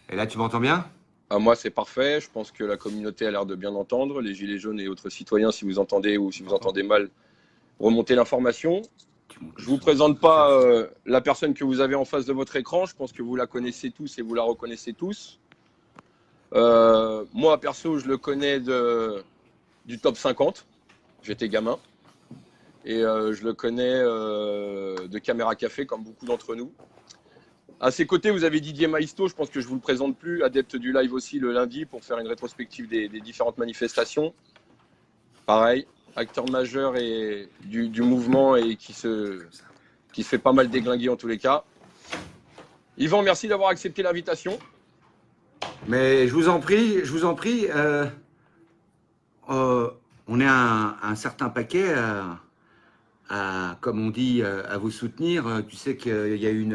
Et là, tu m'entends bien? À moi, c'est parfait. Je pense que la communauté a l'air de bien entendre. Les Gilets jaunes et autres citoyens, si vous entendez ou si vous T'entends? entendez mal, remontez l'information. Tu montes Je le ne vous son, présente comme ça pas je t'entends. la personne que vous avez en face de votre écran. Je pense que vous la connaissez tous et vous la reconnaissez tous. Moi, perso, je le connais du top 50. J'étais gamin. Et je le connais de Caméra Café, comme beaucoup d'entre nous. À ses côtés, vous avez Didier Maisto, je pense que je ne vous le présente plus, adepte du live aussi le lundi pour faire une rétrospective des différentes manifestations. Pareil, acteur majeur du mouvement et Comme ça. qui se fait pas mal déglinguer en tous les cas. Yvan, merci d'avoir accepté l'invitation. Mais je vous en prie, je vous en prie. Euh, on est un certain paquet comme on dit, à vous soutenir. Tu sais qu'il y a eu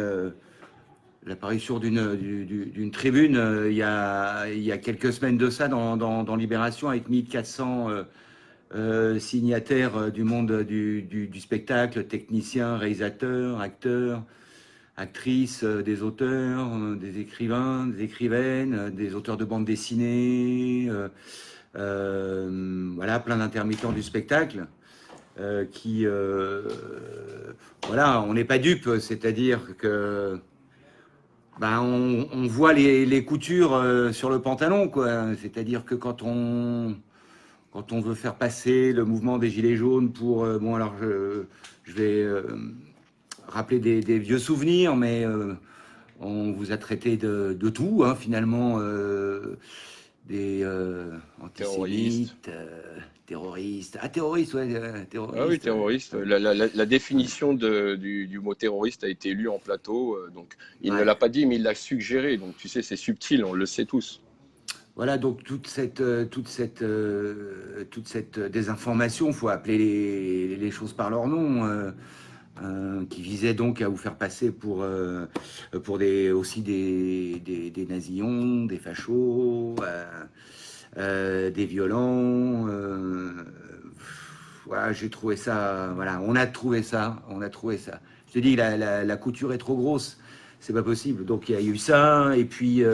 l'apparition d'une tribune il y a quelques semaines de ça dans Libération avec 1400 signataires du monde du spectacle, techniciens, réalisateurs, acteurs, actrices, des auteurs, des écrivains, des écrivaines, des auteurs de bandes dessinées, voilà, plein d'intermittents du spectacle qui, voilà, on n'est pas dupe, c'est-à-dire que ben, on voit les coutures sur le pantalon, quoi. C'est-à-dire que quand on veut faire passer le mouvement des Gilets jaunes pour... bon, alors, je vais rappeler des vieux souvenirs, mais on vous a traité de tout, hein, finalement, des Terroriste. antisémites, terroristes. Ah, terroristes, ouais, Ah oui, terroristes. terroriste. La définition du mot terroriste a été lue en plateau. Donc, il ne Ouais. l'a pas dit, mais il l'a suggéré. Donc, tu sais, c'est subtil, on le sait tous. Voilà, donc toute cette désinformation, il faut appeler les choses par leur nom, qui visait donc à vous faire passer pour aussi des nazillons, des fachos, des violents. Voilà, j'ai trouvé ça, voilà, on a trouvé ça. Je te dis, la couture est trop grosse, c'est pas possible. Donc il y a eu ça, et puis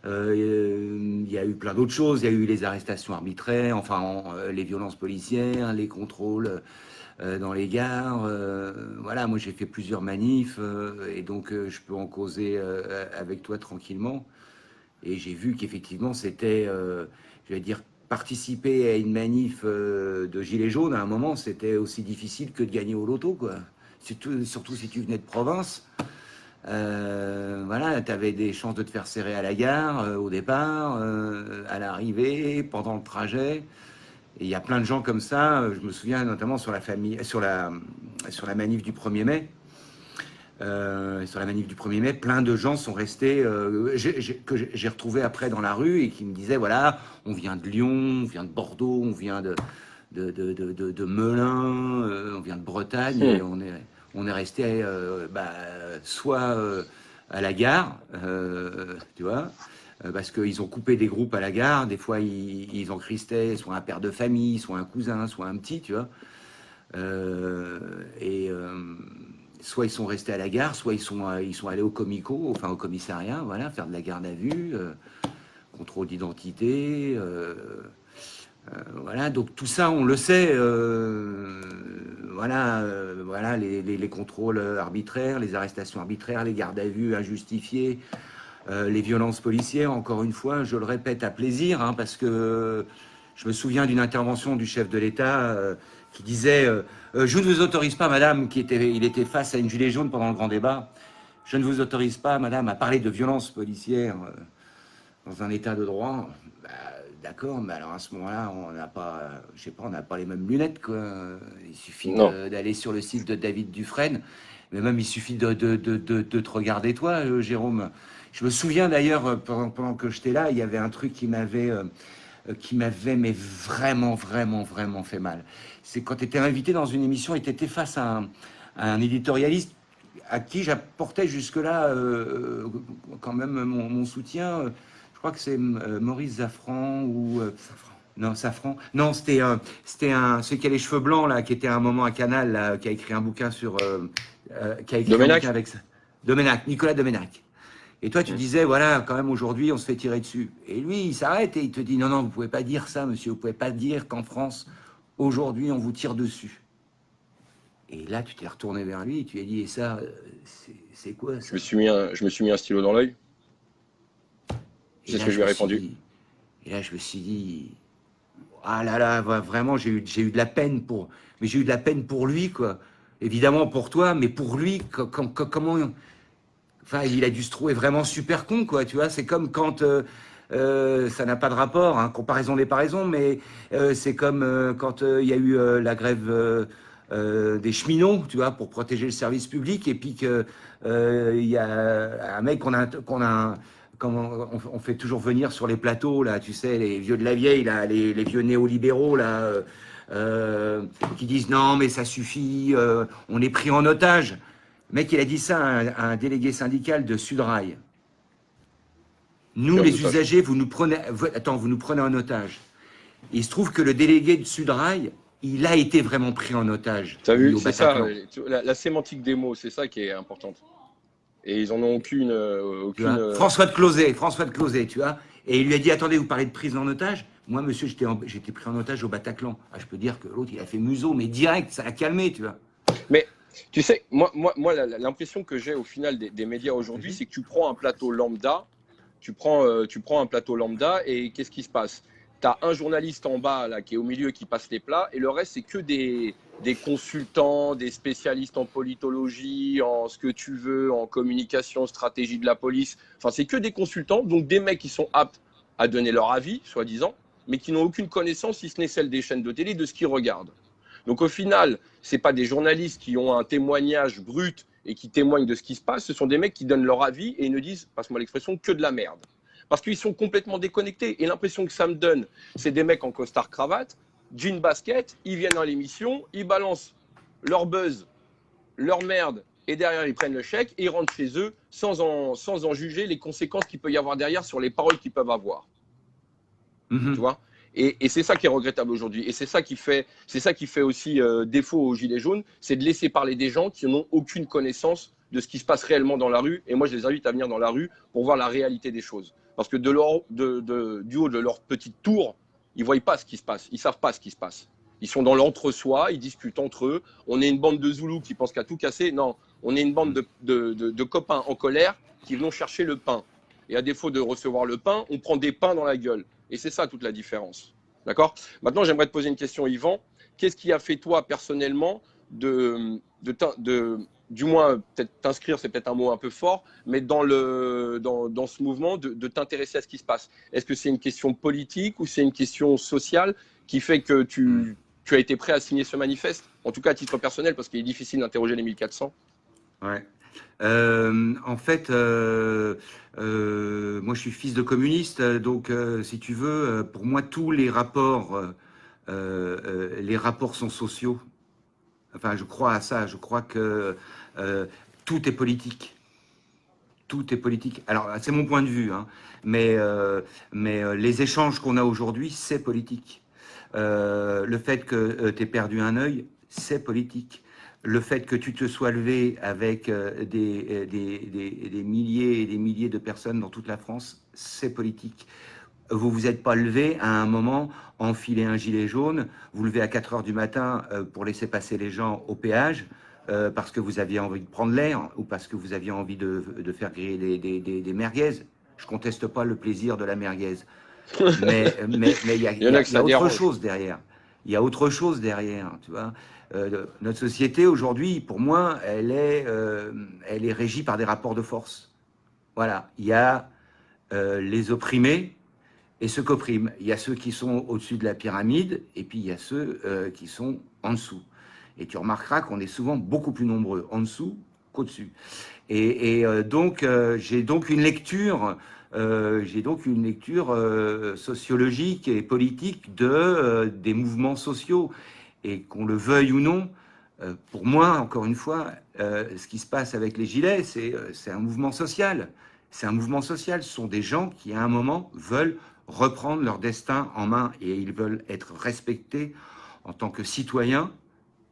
il y a eu plein d'autres choses. Il y a eu les arrestations arbitraires, enfin les violences policières, les contrôles dans les gares. Voilà, moi j'ai fait plusieurs manifs et donc je peux en causer avec toi tranquillement. Et j'ai vu qu'effectivement c'était, je vais dire, participer à une manif de gilets jaunes à un moment, c'était aussi difficile que de gagner au loto, quoi. Surtout si tu venais de province. Voilà, tu avais des chances de te faire serrer à la gare au départ, à l'arrivée, pendant le trajet. Et il y a plein de gens comme ça. Je me souviens notamment sur la manif du 1er mai. Sur la manif du 1er mai, plein de gens sont restés, que j'ai retrouvé après dans la rue et qui me disaient, voilà, on vient de Lyon, on vient de Bordeaux, on vient de Melun, on vient de Bretagne et Hmm. on est resté soit à la gare, tu vois, parce qu'ils ont coupé des groupes à la gare, des fois ils encristaient soit un père de famille, soit un cousin, soit un petit, tu vois. Euh, et soit ils sont restés à la gare, soit ils sont allés au comico, enfin au commissariat, voilà, faire de la garde à vue, contrôle d'identité, voilà. Donc tout ça, on le sait, voilà, voilà, les contrôles arbitraires, les arrestations arbitraires, les gardes à vue injustifiées, les violences policières. Encore une fois, je le répète à plaisir, hein, parce que je me souviens d'une intervention du chef de l'État qui disait je ne vous autorise pas, madame, il était face à une gilet jaune pendant le grand débat. Je ne vous autorise pas, madame, à parler de violences policières dans un état de droit. Bah, d'accord, mais alors à ce moment-là, on n'a pas, je sais pas, on n'a pas les mêmes lunettes, quoi. Il suffit Non. d'aller sur le site de David Dufresne, mais même il suffit de te regarder toi, Jérôme. Je me souviens d'ailleurs, pendant que j'étais là, il y avait un truc qui m'avait mais vraiment, vraiment, vraiment fait mal. C'est quand tu étais invité dans une émission et tu étais face à un éditorialiste à qui j'apportais jusque-là quand même mon soutien. Je crois que c'est Maurice Zaffran ou... non, Safran. Non, celui qui a les cheveux blancs, là, qui était à un moment à Canal, qui a écrit un bouquin qui a écrit un bouquin Domenac. avec ça. Domenac, Nicolas Domenac. Et toi, tu disais, voilà, quand même, aujourd'hui, on se fait tirer dessus. Et lui, il s'arrête et il te dit, non, non, vous pouvez pas dire ça, monsieur. Vous pouvez pas dire qu'en France, aujourd'hui, on vous tire dessus. Et là, tu t'es retourné vers lui et tu lui as dit, et ça, c'est quoi ça? Je me suis mis un stylo dans l'œil. Et C'est ce là, que je je lui ai me suis répondu. dit, et là, je me suis dit, ah là là, vraiment, j'ai eu de la peine pour, mais j'ai eu de la peine pour lui, quoi. Évidemment pour toi, mais pour lui, comment, enfin, il a dû se trouver vraiment super con, quoi. Tu vois, c'est comme quand ça n'a pas de rapport, hein, comparaison des paraisons, mais c'est comme quand il y a eu la grève des cheminots, tu vois, pour protéger le service public, et puis que il y a un mec comment on fait toujours venir sur les plateaux, là, tu sais, les vieux de la vieille, là, les vieux néolibéraux, là, qui disent non, mais ça suffit, on est pris en otage. Le mec, il a dit ça à un délégué syndical de Sudrail. Nous, J'ai un les doute pas. usagers, vous nous prenez en otage. Et il se trouve que le délégué de Sudrail, il a été vraiment pris en otage, T'as lui, vu, au c'est ça, Bataclan. la sémantique des mots, c'est ça qui est importante. Et ils en ont aucune, Tu vois, François de Closet, tu vois. Et il lui a dit, attendez, vous parlez de prise en otage? Moi, monsieur, j'étais pris en otage au Bataclan. Ah, je peux dire que l'autre, il a fait museau, mais direct, ça a calmé, tu vois. Mais tu sais, moi l'impression que j'ai au final des médias aujourd'hui, Mhm. c'est que tu prends un plateau lambda, tu prends un plateau lambda et qu'est-ce qui se passe? Tu as un journaliste en bas là, qui est au milieu qui passe les plats et le reste, c'est que des consultants, des spécialistes en politologie, en ce que tu veux, en communication, stratégie de la police. Enfin, c'est que des consultants, donc des mecs qui sont aptes à donner leur avis, soi-disant, mais qui n'ont aucune connaissance, si ce n'est celle des chaînes de télé, de ce qu'ils regardent. Donc au final, ce n'est pas des journalistes qui ont un témoignage brut et qui témoignent de ce qui se passe, ce sont des mecs qui donnent leur avis et ne disent, passe-moi l'expression, que de la merde. Parce qu'ils sont complètement déconnectés. Et l'impression que ça me donne, c'est des mecs en costard-cravate, jean basket, ils viennent à l'émission, ils balancent leur buzz, leur merde, et derrière ils prennent le chèque et ils rentrent chez eux sans en juger les conséquences qu'il peut y avoir derrière sur les paroles qu'ils peuvent avoir. Tu Mhm. vois, et c'est ça qui est regrettable aujourd'hui. Et c'est ça qui fait aussi défaut aux Gilets jaunes, c'est de laisser parler des gens qui n'ont aucune connaissance de ce qui se passe réellement dans la rue. Et moi, je les invite à venir dans la rue pour voir la réalité des choses. Parce que du haut de leur petite tour, ils ne voient pas ce qui se passe. Ils ne savent pas ce qui se passe. Ils sont dans l'entre-soi, ils discutent entre eux. On est une bande de Zoulous qui pensent qu'à tout casser. Non, on est une bande de copains en colère qui vont chercher le pain. Et à défaut de recevoir le pain, on prend des pains dans la gueule. Et c'est ça toute la différence. D'accord? Maintenant, j'aimerais te poser une question, Yvan. Qu'est-ce qui a fait, toi, personnellement, du moins, peut-être t'inscrire, c'est peut-être un mot un peu fort, mais dans ce mouvement, de t'intéresser à ce qui se passe? Est-ce que c'est une question politique ou c'est une question sociale qui fait que tu as été prêt à signer ce manifeste? En tout cas, à titre personnel, parce qu'il est difficile d'interroger les 1400. Ouais. En fait, moi je suis fils de communiste, donc si tu veux, pour moi tous les rapports sont sociaux. Enfin, je crois à ça. Je crois que tout est politique. Tout est politique. Alors, c'est mon point de vue, hein, mais les échanges qu'on a aujourd'hui, c'est politique. Le fait que tu aies perdu un œil, c'est politique. Le fait que tu te sois levé avec des milliers et des milliers de personnes dans toute la France, c'est politique. Vous vous êtes pas levé à un moment, enfilé un gilet jaune, vous levez à 4 heures du matin pour laisser passer les gens au péage, parce que vous aviez envie de prendre l'air ou parce que vous aviez envie de faire griller des merguez. Je conteste pas le plaisir de la merguez. Mais Il y en a que il y a ça autre dérange. chose derrière. Il y a autre chose derrière, tu vois. Notre société aujourd'hui, pour moi, elle est régie par des rapports de force. Voilà. Il y a les opprimés et ceux qu'oppriment. Il y a ceux qui sont au-dessus de la pyramide et puis il y a ceux qui sont en dessous. Et tu remarqueras qu'on est souvent beaucoup plus nombreux en dessous qu'au-dessus. Donc, j'ai donc une lecture sociologique et politique des mouvements sociaux. Et qu'on le veuille ou non, pour moi, encore une fois, ce qui se passe avec les gilets, c'est un mouvement social. C'est un mouvement social. Ce sont des gens qui, à un moment, veulent reprendre leur destin en main et ils veulent être respectés en tant que citoyens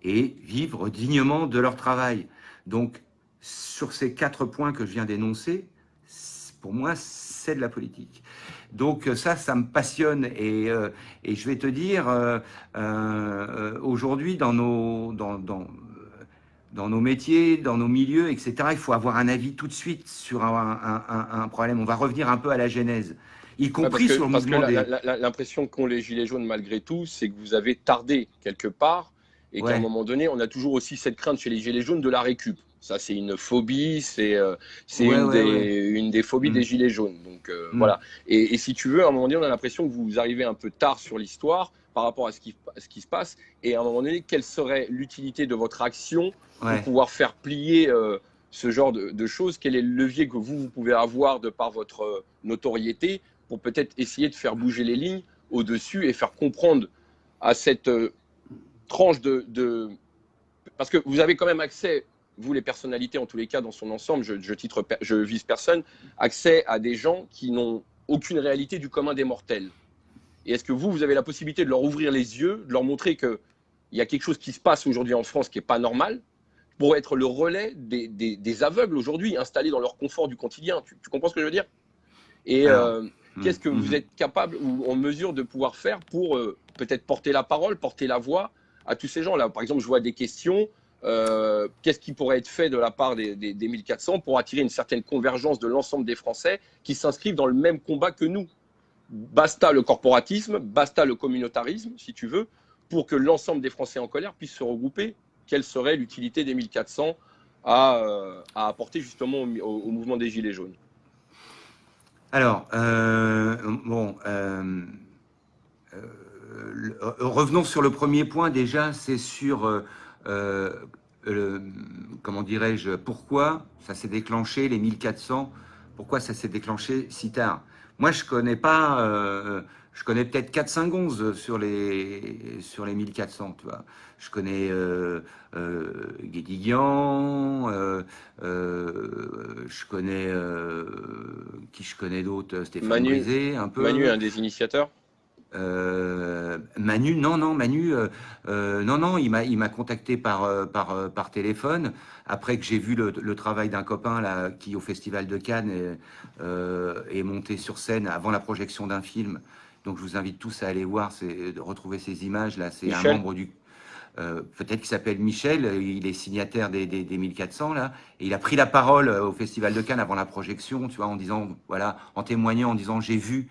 et vivre dignement de leur travail. Donc, sur ces 4 points que je viens d'énoncer, pour moi, c'est de la politique. Donc ça me passionne. Et je vais te dire, aujourd'hui, dans nos métiers, dans nos milieux, etc., il faut avoir un avis tout de suite sur un problème. On va revenir un peu à la genèse, y compris sur le mouvement des... L'impression qu'ont les Gilets jaunes, malgré tout, c'est que vous avez tardé quelque part et qu'à un moment donné, on a toujours aussi cette crainte chez les Gilets jaunes de la récup. Ça, c'est une phobie, c'est une des phobies des Gilets jaunes. Donc voilà. Et si tu veux, à un moment donné, on a l'impression que vous arrivez un peu tard sur l'histoire par rapport à ce qui se passe. Et à un moment donné, quelle serait l'utilité de votre action pour pouvoir faire plier ce genre de choses? Quel est le levier que vous pouvez avoir de par votre notoriété pour peut-être essayer de faire bouger les lignes au-dessus et faire comprendre à cette tranche Parce que vous avez quand même accès, vous les personnalités en tous les cas dans son ensemble, je vise personne, accès à des gens qui n'ont aucune réalité du commun des mortels. Et est-ce que vous avez la possibilité de leur ouvrir les yeux, de leur montrer qu'il y a quelque chose qui se passe aujourd'hui en France qui n'est pas normal, pour être le relais des aveugles aujourd'hui installés dans leur confort du quotidien? Tu comprends ce que je veux dire? Et qu'est-ce que vous êtes capable ou en mesure de pouvoir faire pour peut-être porter la parole, porter la voix à tous ces gens-là? Par exemple, je vois des questions. Qu'est-ce qui pourrait être fait de la part des 1400 pour attirer une certaine convergence de l'ensemble des Français qui s'inscrivent dans le même combat que nous? Basta le corporatisme, basta le communautarisme, si tu veux, pour que l'ensemble des Français en colère puissent se regrouper. Quelle serait l'utilité des 1400 à apporter justement au mouvement des Gilets jaunes? Alors, revenons sur le premier point déjà, c'est sur, comment dirais-je, pourquoi ça s'est déclenché, les 1400, pourquoi ça s'est déclenché si tard. Moi, je connais pas, je connais peut-être 4-5 sur les 1400, tu vois. Je connais Guédiguian, je connais qui je connais d'autres, Stéphane Brisé, un peu. Manu, un des initiateurs. Manu, non, il m'a contacté par téléphone après que j'ai vu le travail d'un copain là qui au Festival de Cannes est monté sur scène avant la projection d'un film. Donc je vous invite tous à aller voir, de retrouver ces images là. C'est un membre du peut-être qu'il s'appelle Michel, il est signataire des 1400 là, et il a pris la parole au Festival de Cannes avant la projection, tu vois, en disant voilà, en témoignant, en disant j'ai vu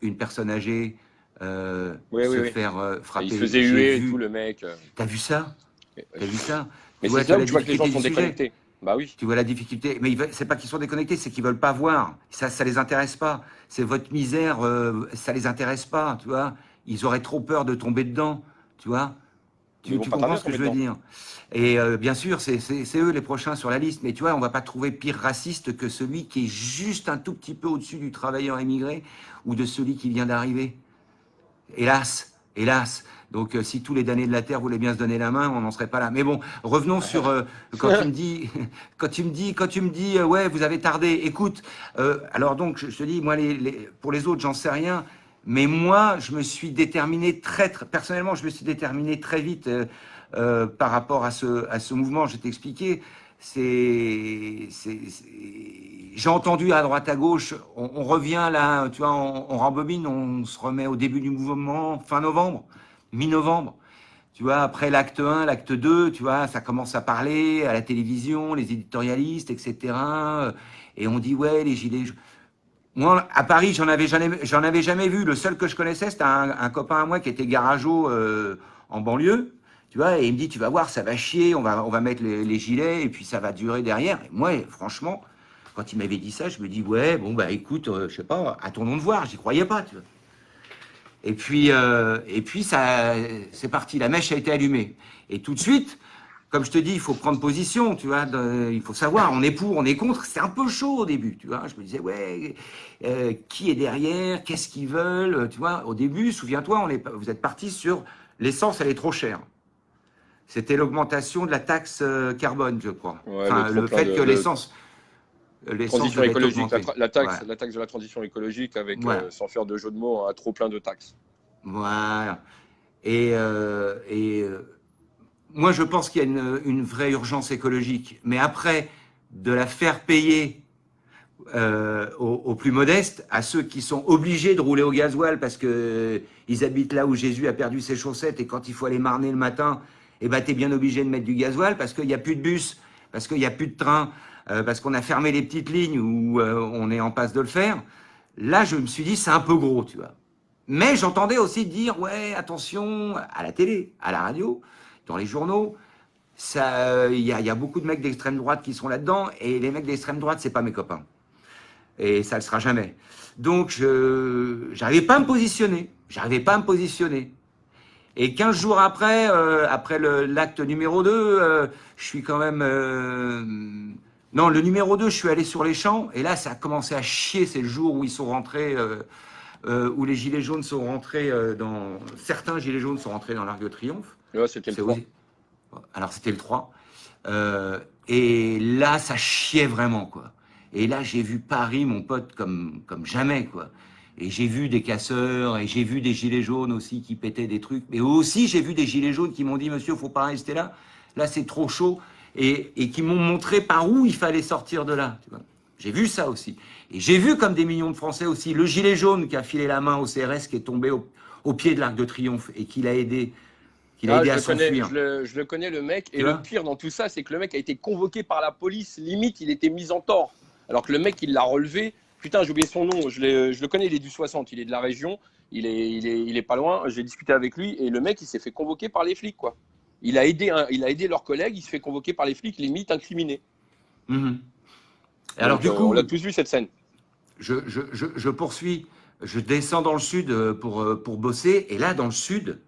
une personne âgée faire frapper. Il se faisait huer et tout, le mec. T'as vu ça? T'as vu ça? Mais c'est là où tu vois que les gens sont déconnectés. Bah oui. Tu vois la difficulté. Mais c'est pas qu'ils sont déconnectés, c'est qu'ils veulent pas voir. Ça les intéresse pas. C'est votre misère, ça les intéresse pas, tu vois. Ils auraient trop peur de tomber dedans, tu vois. Tu comprends ce que je veux dire? Et bien sûr, c'est eux les prochains sur la liste. Mais tu vois, on va pas trouver pire raciste que celui qui est juste un tout petit peu au-dessus du travailleur émigré ou de celui qui vient d'arriver. Hélas, hélas. Donc, si tous les damnés de la terre voulaient bien se donner la main, on n'en serait pas là. Mais bon, revenons sur quand tu me dis, ouais, vous avez tardé. Écoute, alors donc, je te dis, moi, pour les autres, j'en sais rien. Mais moi, je me suis déterminé personnellement, je me suis déterminé très vite par rapport à ce mouvement. Je vais t'expliquer. J'ai entendu à droite à gauche, on revient là, tu vois, on rembobine, on se remet au début du mouvement, fin novembre, mi-novembre. Tu vois, après l'acte 1, l'acte 2, tu vois, ça commence à parler à la télévision, les éditorialistes, etc. Et on dit, ouais, les gilets... Moi, à Paris, j'en avais jamais vu. Le seul que je connaissais, c'était un copain à moi qui était garageau en banlieue. Tu vois, et il me dit, tu vas voir, ça va chier, on va mettre les gilets et puis ça va durer derrière. Et moi, franchement, quand il m'avait dit ça, je me dis, ouais, bon, bah écoute, je sais pas, attendons de voir, j'y croyais pas, tu vois. Et puis ça, c'est parti, la mèche a été allumée. Et tout de suite, comme je te dis, il faut prendre position, tu vois, il faut savoir, on est pour, on est contre. C'était un peu chaud au début, tu vois. Je me disais, ouais, qui est derrière, qu'est-ce qu'ils veulent, tu vois. Au début, souviens-toi, vous êtes partis sur l'essence, elle est trop chère. C'était l'augmentation de la taxe carbone, je crois. Ouais, enfin, le fait que l'essence transition écologique, la taxe de la transition écologique avec, sans faire de jeu de mots, un trop plein de taxes. Voilà. Et moi, je pense qu'il y a une vraie urgence écologique. Mais après, de la faire payer aux plus modestes, à ceux qui sont obligés de rouler au gasoil parce que ils habitent là où Jésus a perdu ses chaussettes et quand il faut aller marner le matin, eh ben, t'es bien obligé de mettre du gasoil parce qu'il n'y a plus de bus, parce qu'il n'y a plus de train, parce qu'on a fermé les petites lignes où on est en passe de le faire. Là, je me suis dit, c'est un peu gros, tu vois. Mais j'entendais aussi dire, ouais, attention, à la télé, à la radio, dans les journaux, il y a beaucoup de mecs d'extrême droite qui sont là-dedans, et les mecs d'extrême droite, c'est pas mes copains. Et ça le sera jamais. Donc, j'arrivais pas à me positionner. J'arrivais pas à me positionner. Et 15 jours après, après l'acte numéro 2, je suis quand même... Non, le numéro 2, je suis allé sur les champs, et là, ça a commencé à chier. C'est le jour où ils sont rentrés, où les gilets jaunes sont rentrés dans... Certains gilets jaunes sont rentrés dans l'Arc de Triomphe. Ouais, c'était le 3. Aussi... Alors, c'était le 3. Et là, ça chiait vraiment, quoi. Et là, j'ai vu Paris, mon pote, comme jamais, quoi. Et j'ai vu des casseurs, et j'ai vu des gilets jaunes aussi qui pétaient des trucs. Mais aussi, j'ai vu des gilets jaunes qui m'ont dit, monsieur, faut pas rester là. Là, c'est trop chaud. Et qui m'ont montré par où il fallait sortir de là. J'ai vu ça aussi. Et j'ai vu, comme des millions de Français aussi, le gilet jaune qui a filé la main au CRS, qui est tombé au pied de l'Arc de Triomphe et qui l'a aidé. À s'enfuir. Je le connais, le mec. Et le pire dans tout ça, c'est que le mec a été convoqué par la police. Limite, il était mis en tort. Alors que le mec, il l'a relevé. Putain, j'ai oublié son nom. Je le connais, il est du 60. Il est de la région. Il est pas loin. J'ai discuté avec lui. Et le mec, il s'est fait convoquer par les flics, quoi. Il a aidé leurs collègues. Il se fait convoquer par les flics, limite incriminé. Mmh. Alors, du coup, on l'a tous vu, cette scène. Je poursuis. Je descends dans le sud pour bosser. Et là, dans le sud,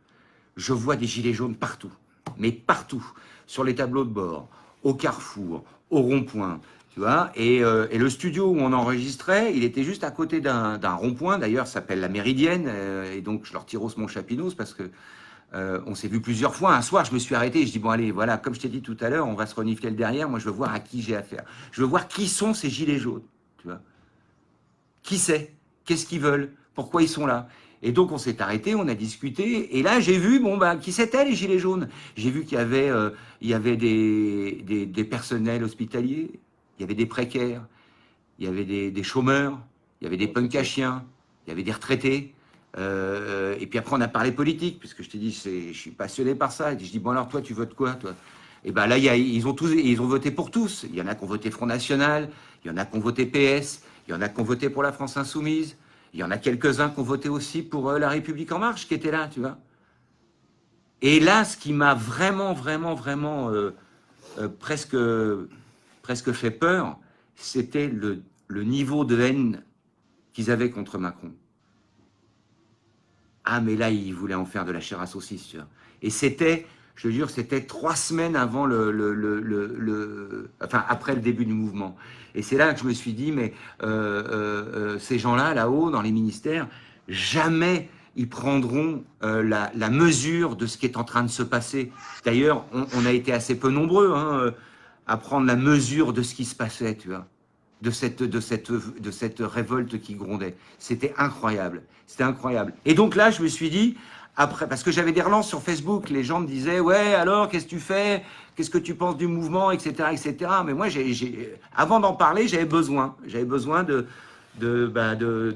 je vois des gilets jaunes partout, mais partout, sur les tableaux de bord, au carrefour, au rond-point, tu vois. Et le studio où on enregistrait, il était juste à côté d'un rond-point, d'ailleurs, ça s'appelle la Méridienne, et donc je leur tire mon chapinos parce que on s'est vu plusieurs fois. Un soir, je me suis arrêté et je dis, bon allez, voilà, comme je t'ai dit tout à l'heure, on va se renifler le derrière, moi je veux voir à qui j'ai affaire. Je veux voir qui sont ces gilets jaunes, tu vois. Qui c'est? Qu'est-ce qu'ils veulent? Pourquoi ils sont là? Et donc on s'est arrêté, on a discuté, et là j'ai vu, bon bah, qui c'était les gilets jaunes? J'ai vu qu'il y avait des personnels hospitaliers, il y avait des précaires, il y avait des chômeurs, il y avait des punks à chiens, il y avait des retraités, et puis après on a parlé politique, puisque je t'ai dit, je suis passionné par ça, et je dis, bon alors toi tu votes quoi toi? Et ben là ils ont voté pour tous, il y en a qui ont voté Front National, il y en a qui ont voté PS, il y en a qui ont voté pour la France Insoumise, il y en a quelques-uns qui ont voté aussi pour La République En Marche, qui étaient là, tu vois. Et là, ce qui m'a vraiment presque fait peur, c'était le niveau de haine qu'ils avaient contre Macron. Ah, mais là, ils voulaient en faire de la chair à saucisse, tu vois. Et c'était, je te jure, c'était 3 semaines avant enfin, après le début du mouvement. Et c'est là que je me suis dit, mais ces gens-là, là-haut, dans les ministères, jamais ils prendront la mesure de ce qui est en train de se passer. D'ailleurs, on a été assez peu nombreux à prendre la mesure de ce qui se passait, tu vois, de cette révolte qui grondait. C'était incroyable. C'était incroyable. Et donc là, je me suis dit, après, parce que j'avais des relances sur Facebook, les gens me disaient, ouais, alors, qu'est-ce que tu fais? Qu'est-ce que tu penses du mouvement, etc., etc. Mais moi, avant d'en parler, j'avais besoin de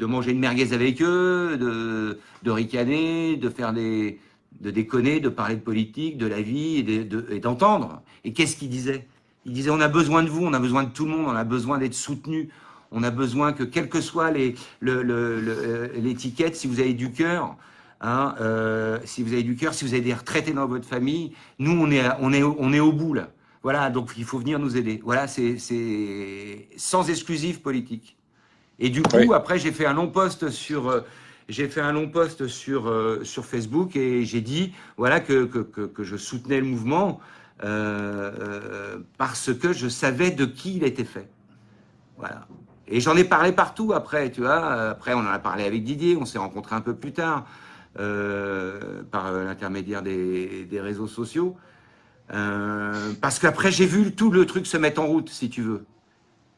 manger une merguez avec eux, de ricaner, de déconner, de parler de politique, de la vie et d'entendre. Et qu'est-ce qu'ils disaient? Ils disaient, on a besoin de vous, on a besoin de tout le monde, on a besoin d'être soutenu, on a besoin que, quelle que soit l'étiquette, si vous avez du cœur, hein, si vous avez du cœur, si vous avez des retraités dans votre famille, nous, on est au bout, là. Voilà, donc il faut venir nous aider. Voilà, c'est sans exclusif politique. Et du coup, oui. Après, j'ai fait un long post sur Facebook et j'ai dit, voilà, que je soutenais le mouvement parce que je savais de qui il était fait. Voilà. Et j'en ai parlé partout après, tu vois. Après, on en a parlé avec Didier, on s'est rencontrés un peu plus tard par l'intermédiaire des réseaux sociaux. Parce qu'après, j'ai vu tout le truc se mettre en route, si tu veux.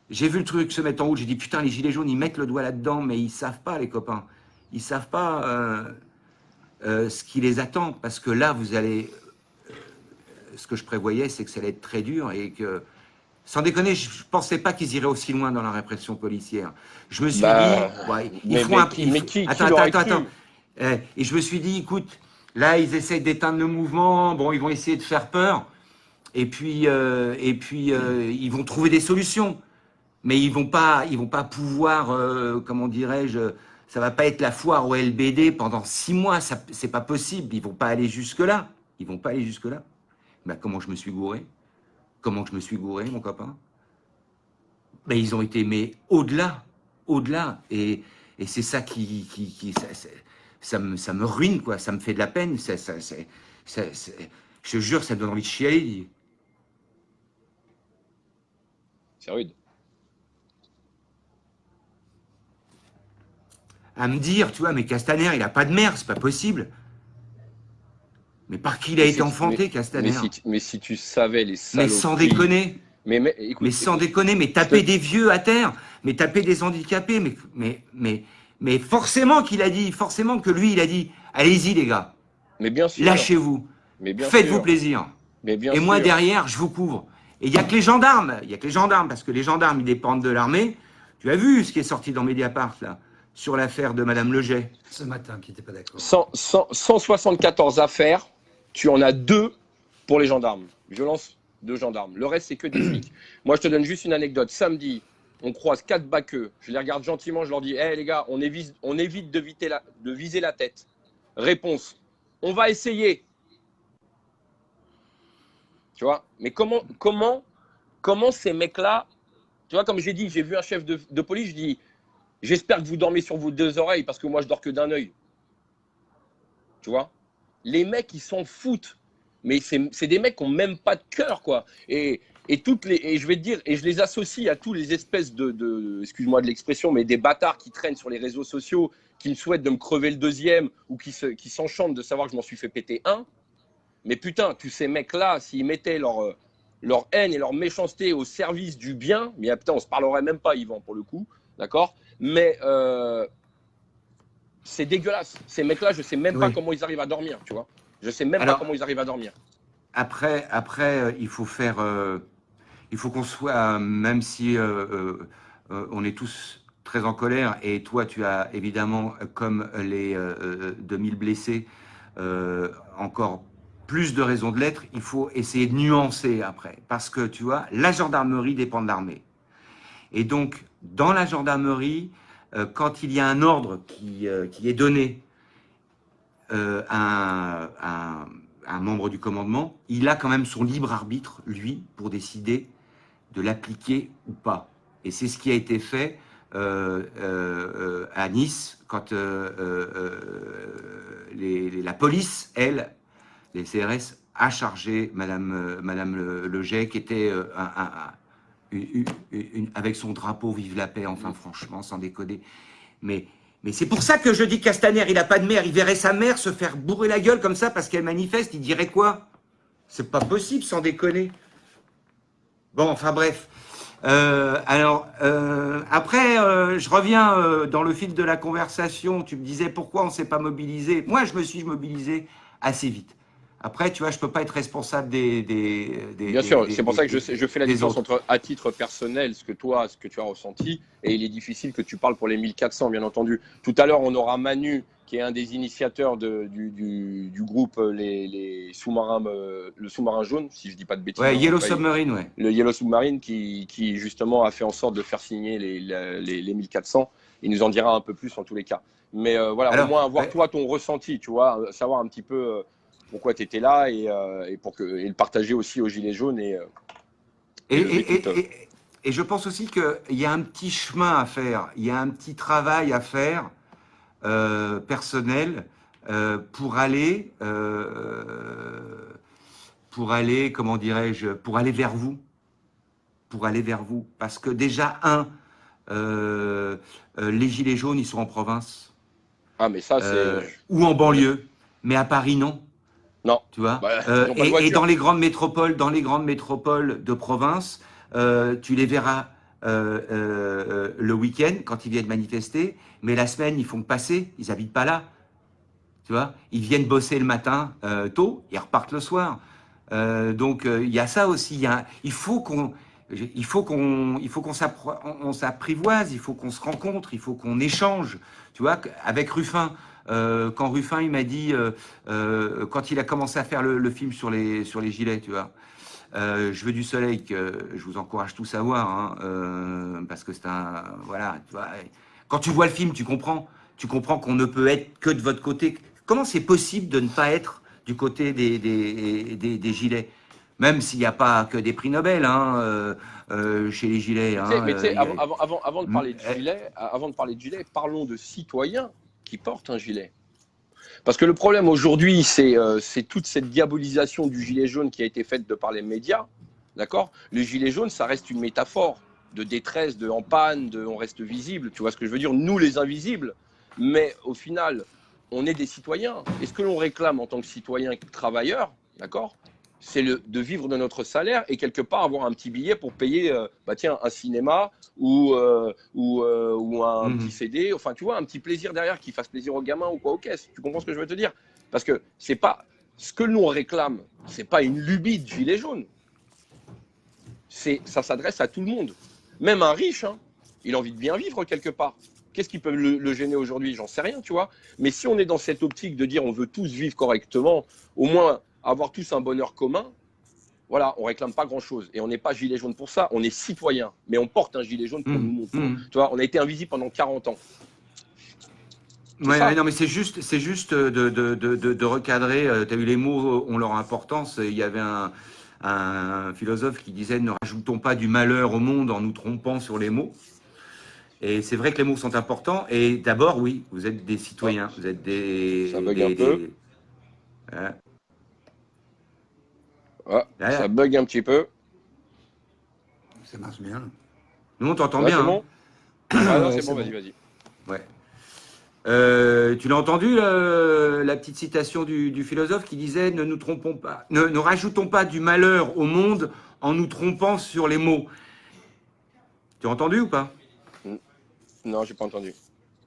J'ai vu le truc se mettre en route, j'ai dit, putain, les gilets jaunes, ils mettent le doigt là-dedans, mais ils savent pas, les copains. Ils savent pas ce qui les attend, parce que là, vous allez... ce que je prévoyais, c'est que ça allait être très dur et que Sans déconner, je ne pensais pas qu'ils iraient aussi loin dans la répression policière. Je me suis Bah, dit, ouais, qui attends, l'aurait attends. cru? Et je me suis dit, écoute, là, ils essayent d'éteindre le mouvement. Bon, ils vont essayer de faire peur. Et puis, ils vont trouver des solutions. Mais ils vont pas pouvoir, comment dirais-je, ça va pas être la foire au LBD pendant 6 mois. Ça, c'est pas possible. Ils vont pas aller jusque-là. Ils vont pas aller jusque-là. Ben, comment je me suis gouré? Comment je me suis gouré, mon copain? Ben, ils ont été, mais au-delà, au-delà. Et c'est ça ça me ruine, quoi. Ça me fait de la peine. Je te jure, ça me donne envie de chialer. C'est rude. À me dire, tu vois, mais Castaner, il a pas de mère, c'est pas possible. Mais par qui il a Mais été si, enfanté, Castaner? mais si tu savais les Mais sans saloperies. déconner. Écoute, Mais sans écoute, déconner, mais je te- taper des vieux à terre, mais taper des handicapés, mais forcément qu'il a dit, forcément que lui, il a dit, allez-y les gars, mais bien sûr, lâchez-vous, mais bien faites-vous sûr, plaisir. mais bien Et moi, sûr. derrière, je vous couvre. Et il n'y a que les gendarmes, il y a que les gendarmes, parce que les gendarmes, ils dépendent de l'armée. Tu as vu ce qui est sorti dans Mediapart, là, sur l'affaire de Madame Leget. Ce matin, qui n'était pas d'accord. 174 affaires, tu en as 2 pour les gendarmes. Violence de gendarmes. Le reste, c'est que des flics. Moi, je te donne juste une anecdote. Samedi, on croise 4 baqueux. Je les regarde gentiment, je leur dis, hé les gars, on évite de viser la tête. Réponse, on va essayer. Tu vois? Mais comment ces mecs-là, tu vois, comme j'ai dit, j'ai vu un chef de police, je dis, j'espère que vous dormez sur vos 2 oreilles parce que moi, je dors que d'un œil. Tu vois? Les mecs, ils s'en foutent. Mais c'est des mecs qui n'ont même pas de cœur, quoi. Et je vais te dire, et je les associe à tous les espèces excuse-moi de l'expression, mais des bâtards qui traînent sur les réseaux sociaux, qui me souhaitent de me crever le deuxième ou qui s'enchantent de savoir que je m'en suis fait péter un. Mais putain, tous ces mecs-là, s'ils mettaient leur haine et leur méchanceté au service du bien, mais putain, on se parlerait même pas, Yvan, pour le coup, d'accord? Mais c'est dégueulasse. Ces mecs-là, je sais même pas comment ils arrivent à dormir, tu vois. Je sais même pas comment ils arrivent à dormir. Après, il faut faire, il faut qu'on soit, même si on est tous très en colère, et toi, tu as évidemment, comme les 2000 blessés, encore plus de raisons de l'être, il faut essayer de nuancer après. Parce que, tu vois, la gendarmerie dépend de l'armée. Et donc, dans la gendarmerie, quand il y a un ordre qui est donné à un membre du commandement, il a quand même son libre arbitre, lui, pour décider de l'appliquer ou pas. Et c'est ce qui a été fait à Nice, quand la police, elle, les CRS, a chargé Madame Leget, qui était avec son drapeau Vive la paix, enfin franchement, sans déconner. Mais c'est pour ça que je dis Castaner, il n'a pas de mère. Il verrait sa mère se faire bourrer la gueule comme ça parce qu'elle manifeste. Il dirait quoi? C'est pas possible, sans déconner. Bon, enfin bref. Après, je reviens dans le fil de la conversation. Tu me disais pourquoi on ne s'est pas mobilisé. Moi, je me suis mobilisé assez vite. Après, tu vois, je ne peux pas être responsable Bien sûr, c'est pour ça que je fais la différence entre à titre personnel, ce que tu as ressenti, et il est difficile que tu parles pour les 1400, bien entendu. Tout à l'heure, on aura Manu, qui est un des initiateurs du groupe les sous-marins, le sous-marin jaune, si je ne dis pas de bêtises. Ouais, Yellow Submarine, ouais. Le Yellow Submarine qui justement a fait en sorte de faire signer les 1400. Il nous en dira un peu plus en tous les cas. Mais voilà, alors, au moins avoir toi ton ressenti, tu vois, savoir un petit peu pourquoi tu étais là et le partager aussi aux Gilets jaunes. Et je pense aussi qu'il y a un petit chemin à faire, il y a un petit travail à faire personnel pour aller, comment dirais-je, pour aller vers vous. Parce que déjà, les Gilets jaunes, ils sont en province. Ah, mais ça, c'est... ou en banlieue. Mais à Paris, non. Non. Tu vois, et dans les grandes métropoles, de province, tu les verras le week-end quand ils viennent manifester, mais la semaine ils font que passer, ils habitent pas là. Tu vois, ils viennent bosser le matin tôt, ils repartent le soir. Donc il y a ça aussi. Il faut qu'on il faut qu'on s'apprivoise, il faut qu'on se rencontre, il faut qu'on échange. Tu vois, avec Ruffin, quand Ruffin il m'a dit, quand il a commencé à faire le film sur les gilets, tu vois, je veux du soleil, que je vous encourage tous à voir, hein, parce que c'est un, voilà, tu vois, quand tu vois le film, tu comprends qu'on ne peut être que de votre côté. Comment c'est possible de ne pas être du côté des gilets? Même s'il n'y a pas que des prix Nobel, hein, chez les gilets. Hein, Mais tu sais, il y a- avant de parler de gilet, parlons de citoyens qui portent un gilet. Parce que le problème aujourd'hui, c'est toute cette diabolisation du gilet jaune qui a été faite de par les médias. D'accord? Le gilet jaune, ça reste une métaphore de détresse, de en panne, de on reste visible. Tu vois ce que je veux dire? Nous, les invisibles. Mais au final, on est des citoyens. Et ce que l'on réclame en tant que citoyen travailleur, d'accord? C'est de vivre de notre salaire et quelque part avoir un petit billet pour payer un cinéma ou un petit CD, enfin tu vois, un petit plaisir derrière qui fasse plaisir aux gamins ou quoi aux caisses. Tu comprends ce que je veux te dire? Parce que c'est pas ce que l'on réclame, c'est pas une lubie de gilet jaune. Ça s'adresse à tout le monde. Même un riche, hein, il a envie de bien vivre quelque part. Qu'est-ce qui peut le gêner aujourd'hui? J'en sais rien, tu vois. Mais si on est dans cette optique de dire on veut tous vivre correctement, au moins avoir tous un bonheur commun, voilà, on réclame pas grand-chose. Et on n'est pas gilet jaune pour ça, on est citoyen. Mais on porte un gilet jaune pour nous montrer. Tu vois, on a été invisible pendant 40 ans. Ouais, non, mais c'est juste de recadrer. Tu as vu, les mots ont leur importance. Il y avait un philosophe qui disait: ne rajoutons pas du malheur au monde en nous trompant sur les mots. Et c'est vrai que les mots sont importants. Et d'abord, oui, vous êtes des citoyens. Vous êtes des. Ça bug un peu. Ça bug un petit peu. Ça marche bien. Nous, on t'entend bien. C'est bon? Ah non, c'est bon, vas-y. Ouais. Tu l'as entendu, la petite citation du philosophe qui disait: ne nous trompons pas, ne rajoutons pas du malheur au monde en nous trompant sur les mots. Tu as entendu ou pas? Non, j'ai pas entendu.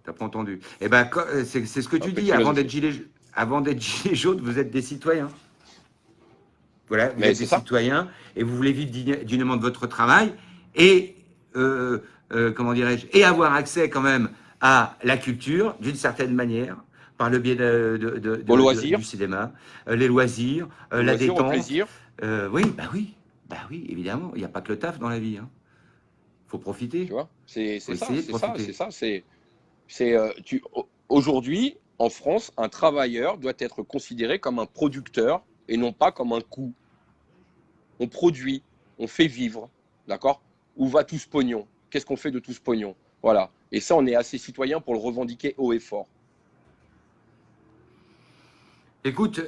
T'as pas entendu. Eh ben, c'est ce que tu dis. Avant d'être gilet jaune, vous êtes des citoyens. Voilà, vous êtes des citoyens et vous voulez vivre dignement de votre travail et comment dirais-je, et avoir accès quand même à la culture d'une certaine manière par le biais du cinéma, les loisirs, la détente. Plaisir. Oui, évidemment. Il n'y a pas que le taf dans la vie. Faut profiter. Tu vois, c'est ça. Aujourd'hui, en France, un travailleur doit être considéré comme un producteur et non pas comme un coût. On produit, on fait vivre, d'accord? Où va tout ce pognon? Qu'est-ce qu'on fait de tout ce pognon? Voilà. Et ça, on est assez citoyen pour le revendiquer haut et fort. Écoute,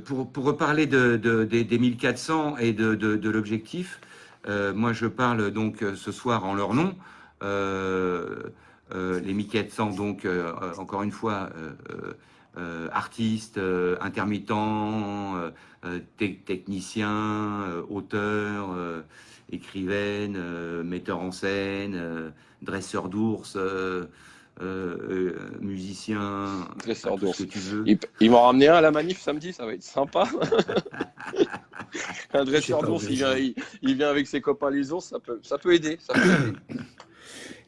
pour reparler des 1400 et de l'objectif, moi je parle donc ce soir en leur nom. Les 1400, donc encore une fois, artistes, intermittents, techniciens, auteurs, écrivaines, metteurs en scène, dresseurs d'ours, musiciens, dresseurs d'ours. Ce que tu veux. Ils m'ont ramené un à la manif samedi, ça va être sympa. Un dresseur d'ours, il vient avec ses copains les ours, ça peut aider.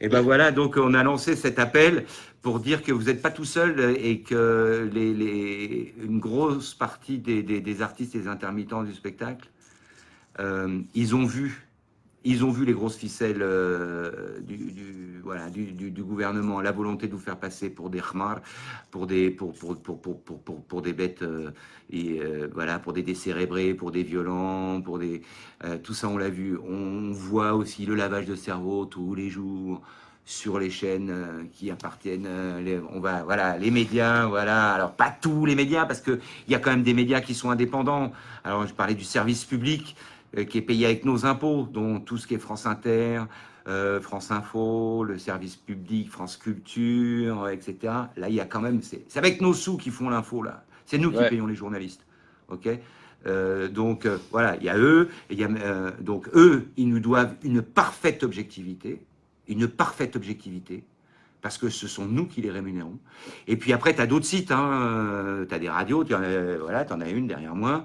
Et ben voilà, donc on a lancé cet appel pour dire que vous n'êtes pas tout seul et que une grosse partie des artistes et des intermittents du spectacle, ils ont vu les grosses ficelles du gouvernement, la volonté de vous faire passer pour des khmars, pour des bêtes, pour des décérébrés, pour des violents, tout ça on l'a vu. On voit aussi le lavage de cerveau tous les jours sur les chaînes qui appartiennent, les médias, voilà. Alors pas tous les médias, parce que il y a quand même des médias qui sont indépendants. Alors je parlais du service public qui est payé avec nos impôts, dont tout ce qui est France Inter, France Info, le service public, France Culture, etc. Là, il y a quand même, c'est avec nos sous qu'ils font l'info là. C'est nous qui payons les journalistes, ok. Donc voilà, il y a eux, donc eux, ils nous doivent une parfaite objectivité, parce que ce sont nous qui les rémunérons. Et puis après, tu as d'autres sites, tu as des radios, tu en as une derrière moi,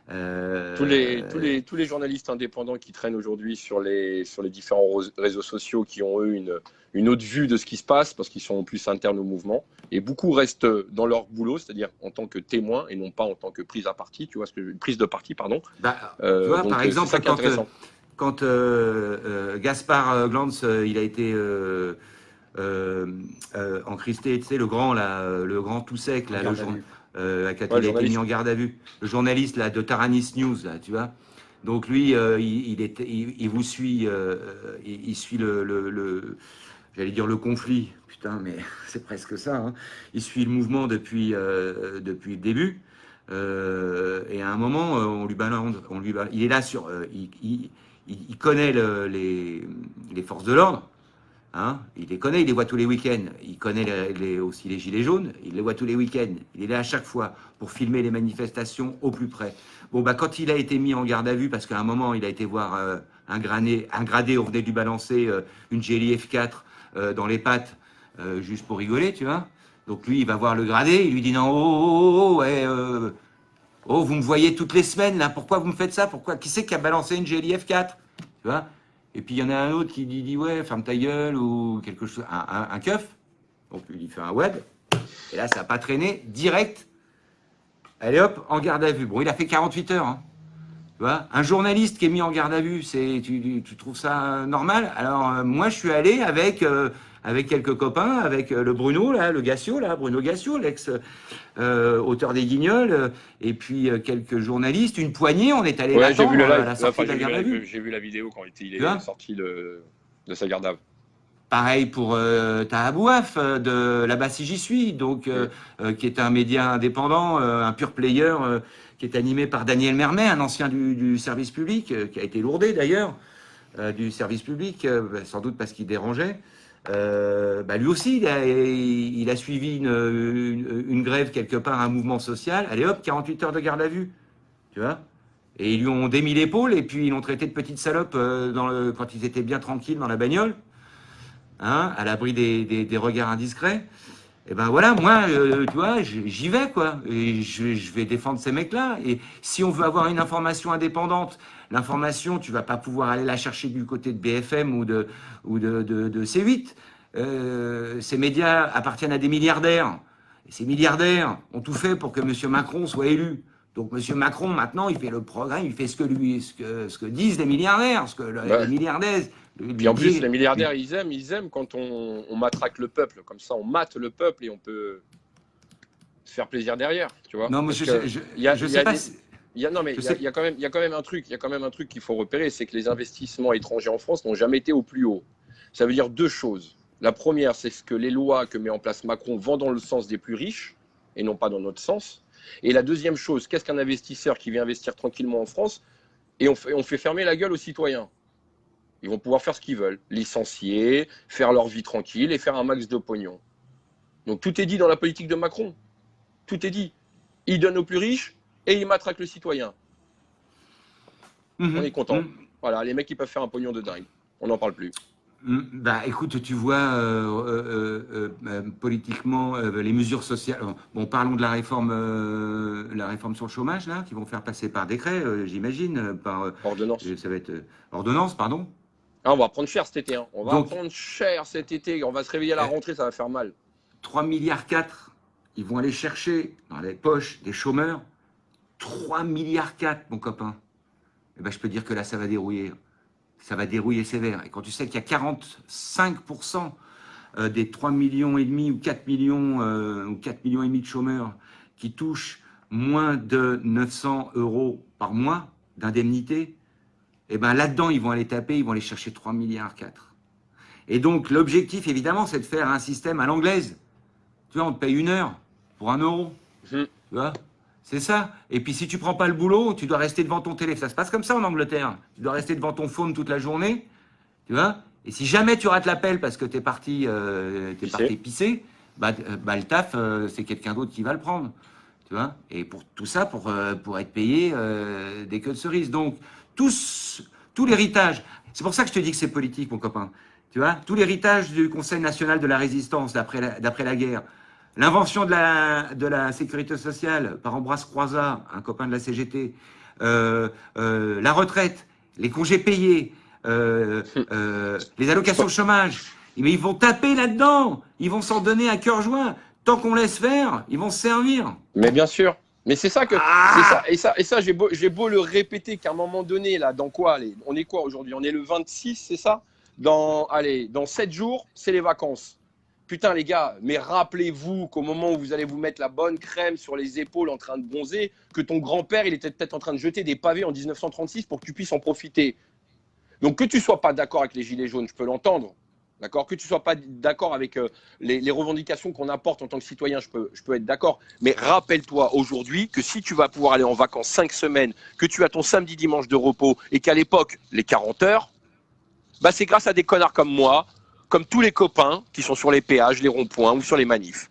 Tous les journalistes indépendants qui traînent aujourd'hui sur les différents réseaux sociaux, qui ont eux une autre vue de ce qui se passe, parce qu'ils sont plus internes au mouvement, et beaucoup restent dans leur boulot, c'est-à-dire en tant que témoin et non pas en tant que prise de parti, pardon. Tu vois, Donc, par exemple, c'est ça qui est intéressant. quand Gaspard Glantz, il a été encristé, tu sais, le grand tout sec, là, quand il a été mis en garde à vue, le journaliste là, de Taranis News, là, tu vois. Donc lui, il vous suit, il suit j'allais dire le conflit, putain, mais c'est presque ça. Hein. Il suit le mouvement depuis le début. Et à un moment, on lui balance, il est là sur, il connaît les forces de l'ordre. Hein, il les connaît, il les voit tous les week-ends. Il connaît aussi les gilets jaunes, il les voit tous les week-ends. Il est là à chaque fois pour filmer les manifestations au plus près. Bon, bah, quand il a été mis en garde à vue, parce qu'à un moment, il a été voir un gradé, on venait de lui balancer une Jelly F4 dans les pattes, juste pour rigoler, tu vois. Donc lui, il va voir le gradé, il lui dit non, ouais, oh, vous me voyez toutes les semaines, là, pourquoi vous me faites ça? Pourquoi? Qui c'est qui a balancé une Jelly F4? Tu vois? Et puis il y en a un autre qui dit ouais, ferme ta gueule ou quelque chose, un keuf. Donc il fait un web. Et là, ça n'a pas traîné, direct. Allez hop, en garde à vue. Bon, il a fait 48 heures. Hein. Tu vois, un journaliste qui est mis en garde à vue, tu trouves ça normal? Alors moi, je suis allé avec quelques copains, avec le Bruno, là, le Gassio, là, Bruno Gassio, l'ex-auteur des Guignols, et puis quelques journalistes, une poignée, on est allé l'attendre à la sortie de la garde à vue. J'ai vu la vidéo quand il est sorti de sa garde à vue. Pareil pour Tahabouaf de Là-bas si j'y suis, donc qui est un média indépendant, un pur player, qui est animé par Daniel Mermet, un ancien du service public, qui a été lourdé d'ailleurs du service public, sans doute parce qu'il dérangeait. Lui aussi, il a suivi une grève quelque part, un mouvement social. Allez hop, 48 heures de garde à vue, tu vois. Et ils lui ont démis l'épaule et puis ils l'ont traité de petite salope quand ils étaient bien tranquilles dans la bagnole. Hein, à l'abri des regards indiscrets. Et ben voilà, moi, tu vois, j'y vais, quoi. Et je vais défendre ces mecs-là. Et si on veut avoir une information indépendante, l'information, tu vas pas pouvoir aller la chercher du côté de BFM ou de C8. Ces médias appartiennent à des milliardaires. Et ces milliardaires ont tout fait pour que M. Macron soit élu. Donc M. Macron, maintenant, il fait le programme, il fait ce que disent les milliardaires, les milliardaires. Puis en plus, les milliardaires, ils aiment quand on matraque le peuple. Comme ça, on mate le peuple et on peut se faire plaisir derrière, tu vois. Non, monsieur, je sais pas. Il y a quand même un truc qu'il faut repérer, c'est que les investissements étrangers en France n'ont jamais été au plus haut. Ça veut dire deux choses. La première, c'est ce que les lois que met en place Macron vont dans le sens des plus riches et non pas dans notre sens. Et la deuxième chose, qu'est-ce qu'un investisseur qui vient investir tranquillement en France et on fait fermer la gueule aux citoyens? Ils vont pouvoir faire ce qu'ils veulent, licencier, faire leur vie tranquille et faire un max de pognon. Donc tout est dit dans la politique de Macron. Tout est dit. Il donne aux plus riches et il matraque le citoyen. On est content. Voilà, les mecs, ils peuvent faire un pognon de dingue. On n'en parle plus. Bah, écoute, tu vois, politiquement, les mesures sociales. Bon, parlons de la réforme sur le chômage, là, qui vont faire passer par décret, j'imagine, par ordonnance. Ça va être ordonnance, pardon. Ah, on va prendre cher cet été. Hein. On va prendre cher cet été. On va se réveiller à la rentrée, ça va faire mal. 3,4 milliards, ils vont aller chercher dans les poches des chômeurs 3,4 milliards, mon copain. Eh ben, je peux dire que là, ça va dérouiller. Ça va dérouiller sévère. Et quand tu sais qu'il y a 45% des 3,5 millions ou 4 millions ou 4,5 millions de chômeurs qui touchent moins de 900 € par mois d'indemnité, et ben là-dedans, ils vont aller taper, ils vont aller chercher 3,4 milliards. Et donc, l'objectif, évidemment, c'est de faire un système à l'anglaise. Tu vois, on te paye 1 heure pour 1 €. Tu vois, c'est ça. Et puis, si tu prends pas le boulot, tu dois rester devant ton téléphone. Ça se passe comme ça en Angleterre. Tu dois rester devant ton phone toute la journée. Tu vois. Et si jamais tu rates l'appel parce que tu es parti pisser, le taf, c'est quelqu'un d'autre qui va le prendre. Tu vois. Et pour tout ça, pour être payé des queues de cerises. Donc, tout l'héritage. C'est pour ça que je te dis que c'est politique, mon copain. Tu vois, tout l'héritage du Conseil national de la résistance d'après la guerre. L'invention de la sécurité sociale par Ambroise Croizat, un copain de la CGT, la retraite, les congés payés, les allocations chômage. Mais ils vont taper là-dedans. Ils vont s'en donner à cœur joie. Tant qu'on laisse faire, ils vont se servir. Mais bien sûr. Mais c'est ça que. Ah Et ça j'ai beau le répéter qu'à un moment donné, là, dans quoi allez, on est quoi aujourd'hui? On est le 26, c'est ça? Dans 7 jours, c'est les vacances. Putain, les gars, mais rappelez-vous qu'au moment où vous allez vous mettre la bonne crème sur les épaules en train de bronzer, que ton grand-père, il était peut-être en train de jeter des pavés en 1936 pour que tu puisses en profiter. Donc, que tu ne sois pas d'accord avec les Gilets jaunes, je peux l'entendre. D'accord. Que tu ne sois pas d'accord avec les revendications qu'on apporte en tant que citoyen, je peux être d'accord. Mais rappelle-toi aujourd'hui que si tu vas pouvoir aller en vacances 5 semaines, que tu as ton samedi, dimanche de repos et qu'à l'époque, les 40 heures, bah c'est grâce à des connards comme moi, comme tous les copains qui sont sur les péages, les ronds-points ou sur les manifs.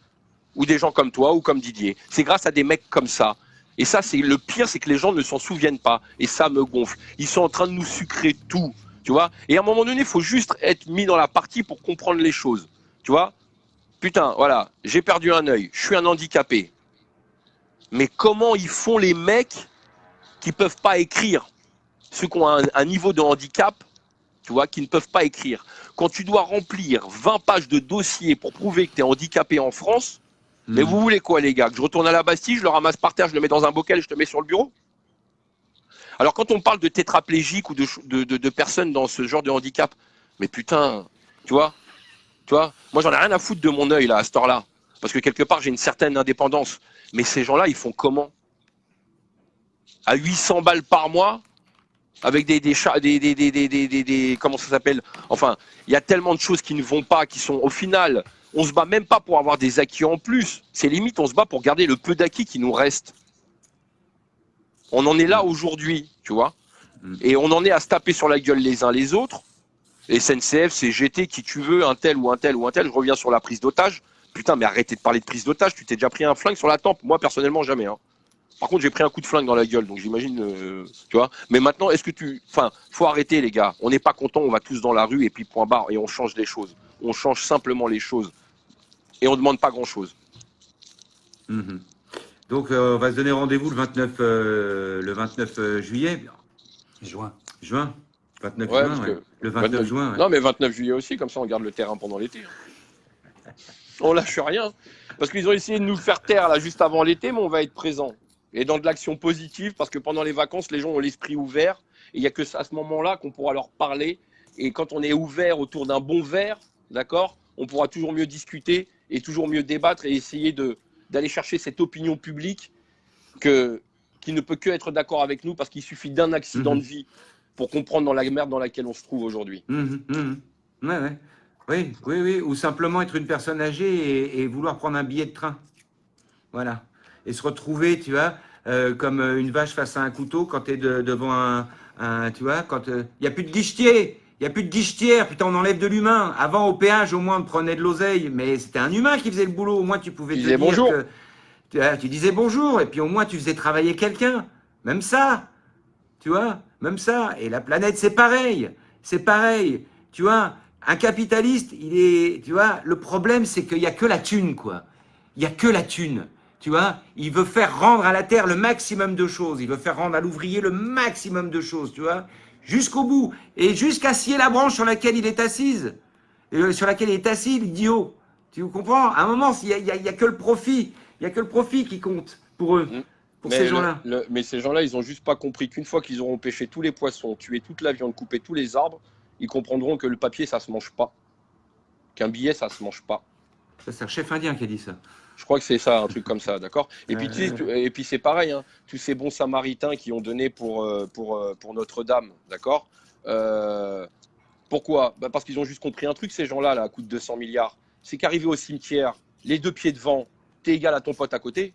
Ou des gens comme toi ou comme Didier. C'est grâce à des mecs comme ça. Et ça, c'est le pire, c'est que les gens ne s'en souviennent pas. Et ça me gonfle. Ils sont en train de nous sucrer tout. Tu vois? Et à un moment donné, il faut juste être mis dans la partie pour comprendre les choses. Tu vois? Putain, voilà, j'ai perdu un œil, je suis un handicapé. Mais comment ils font les mecs qui ne peuvent pas écrire? Ceux qui ont un niveau de handicap, tu vois, qui ne peuvent pas écrire. Quand tu dois remplir 20 pages de dossier pour prouver que tu es handicapé en France, mais vous voulez quoi, les gars? Que je retourne à la Bastille, je le ramasse par terre, je le mets dans un bocal et je te mets sur le bureau? Alors, quand on parle de tétraplégiques ou de personnes dans ce genre de handicap, mais putain, tu vois, moi, j'en ai rien à foutre de mon œil, là, à cette heure-là. Parce que quelque part, j'ai une certaine indépendance. Mais ces gens-là, ils font comment? À 800 balles par mois? Avec comment ça s'appelle? Enfin, il y a tellement de choses qui ne vont pas, qui sont, au final, on se bat même pas pour avoir des acquis en plus. C'est limite, on se bat pour garder le peu d'acquis qui nous reste. On en est là aujourd'hui, tu vois. Et on en est à se taper sur la gueule les uns les autres. SNCF, CGT, qui tu veux, un tel ou un tel ou un tel. Je reviens sur la prise d'otage. Putain, mais arrêtez de parler de prise d'otage. Tu t'es déjà pris un flingue sur la tempe. Moi, personnellement, jamais. Hein. Par contre, j'ai pris un coup de flingue dans la gueule, donc j'imagine, tu vois. Mais maintenant, est-ce que enfin, faut arrêter, les gars. On n'est pas content, on va tous dans la rue et puis point barre et on change les choses. On change simplement les choses et on demande pas grand-chose. Donc, on va se donner rendez-vous le 29 juillet. Juin. 29 Ouais, juin, ouais. Le 29 juin. Ouais. Non, mais 29 juillet aussi, comme ça on garde le terrain pendant l'été. On lâche rien. Parce qu'ils ont essayé de nous faire taire là juste avant l'été, mais on va être présent. Et dans de l'action positive, parce que pendant les vacances, les gens ont l'esprit ouvert. Et il n'y a que à ce moment-là qu'on pourra leur parler. Et quand on est ouvert autour d'un bon verre, d'accord, on pourra toujours mieux discuter et toujours mieux débattre et essayer d'aller chercher cette opinion publique qui ne peut que être d'accord avec nous parce qu'il suffit d'un accident de vie pour comprendre dans la merde dans laquelle on se trouve aujourd'hui. Ouais. Oui. Ou simplement être une personne âgée et vouloir prendre un billet de train. Voilà. Et se retrouver, tu vois, comme une vache face à un couteau quand tu es devant tu vois, quand il n'y a plus de guichetier. Il n'y a plus de guichetière, putain, on enlève de l'humain. Avant, au péage, au moins, on prenait de l'oseille, mais c'était un humain qui faisait le boulot. Au moins, tu pouvais te dire bonjour. que tu disais bonjour, et puis au moins, tu faisais travailler quelqu'un. Même ça, tu vois, même ça. Et la planète, c'est pareil. C'est pareil. Tu vois, un capitaliste, tu vois, le problème, c'est qu'il n'y a que la thune, quoi. Il n'y a que la thune. Tu vois, il veut faire rendre à la terre le maximum de choses. Il veut faire rendre à l'ouvrier le maximum de choses, tu vois. Jusqu'au bout, et jusqu'à scier la branche sur laquelle il est assise, sur laquelle il est assis, l'idiot. Tu comprends? À un moment, il y a que le profit, il y a que le profit qui compte pour eux, pour ces gens-là. Mais ces gens-là, ils ont juste pas compris qu'une fois qu'ils auront pêché tous les poissons, tué toute la viande, coupé tous les arbres, ils comprendront que le papier, ça se mange pas, qu'un billet, ça se mange pas. Ça, c'est un chef indien qui a dit ça. Je crois que c'est ça, un truc comme ça, d'accord. Et puis, et puis c'est pareil, hein, tous ces bons samaritains qui ont donné pour Notre-Dame, d'accord. Pourquoi? Parce qu'ils ont juste compris un truc, ces gens-là, là, à coût de 200 milliards. C'est qu'arriver au cimetière, les deux pieds devant, t'es égal à ton pote à côté,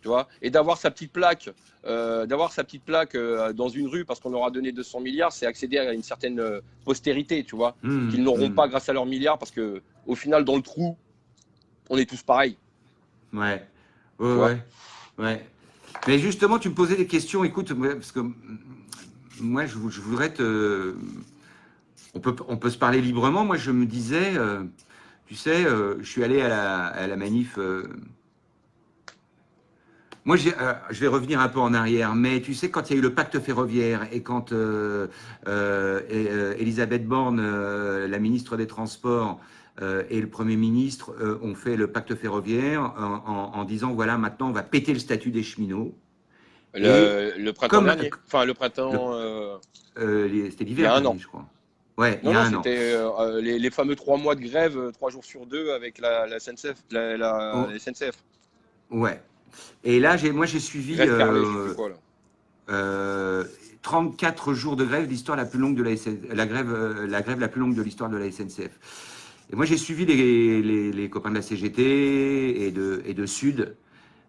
tu vois, et d'avoir sa petite plaque, dans une rue parce qu'on aura donné 200 milliards, c'est accéder à une certaine postérité, tu vois, qu'ils n'auront pas grâce à leurs milliards parce que au final, dans le trou, on est tous pareils. Ouais. Mais justement, tu me posais des questions. Écoute, parce que moi, je voudrais te. On peut se parler librement. Moi, je me disais, tu sais, je suis allé à la manif Moi, je vais revenir un peu en arrière, mais tu sais, quand il y a eu le pacte ferroviaire et quand Elisabeth Borne, la ministre des Transports, et le Premier ministre ont fait le pacte ferroviaire en disant, voilà, maintenant, on va péter le statut des cheminots. Et Le printemps comme dernier. Enfin, le le, printemps. c'était Il y l'hiver a un dernier, an. je crois. Ouais, il y Non, a non, un an. c'était les fameux 3 mois de grève, 3 jours sur 2 avec la SNCF. La Oh, SNCF. ouais. Et là, moi, j'ai suivi Grève perlée, je sais plus quoi, là. euh, 34 jours de grève, l'histoire la plus longue de la grève la plus longue de l'histoire de la SNCF. Et moi, j'ai suivi les copains de la CGT et de Sud.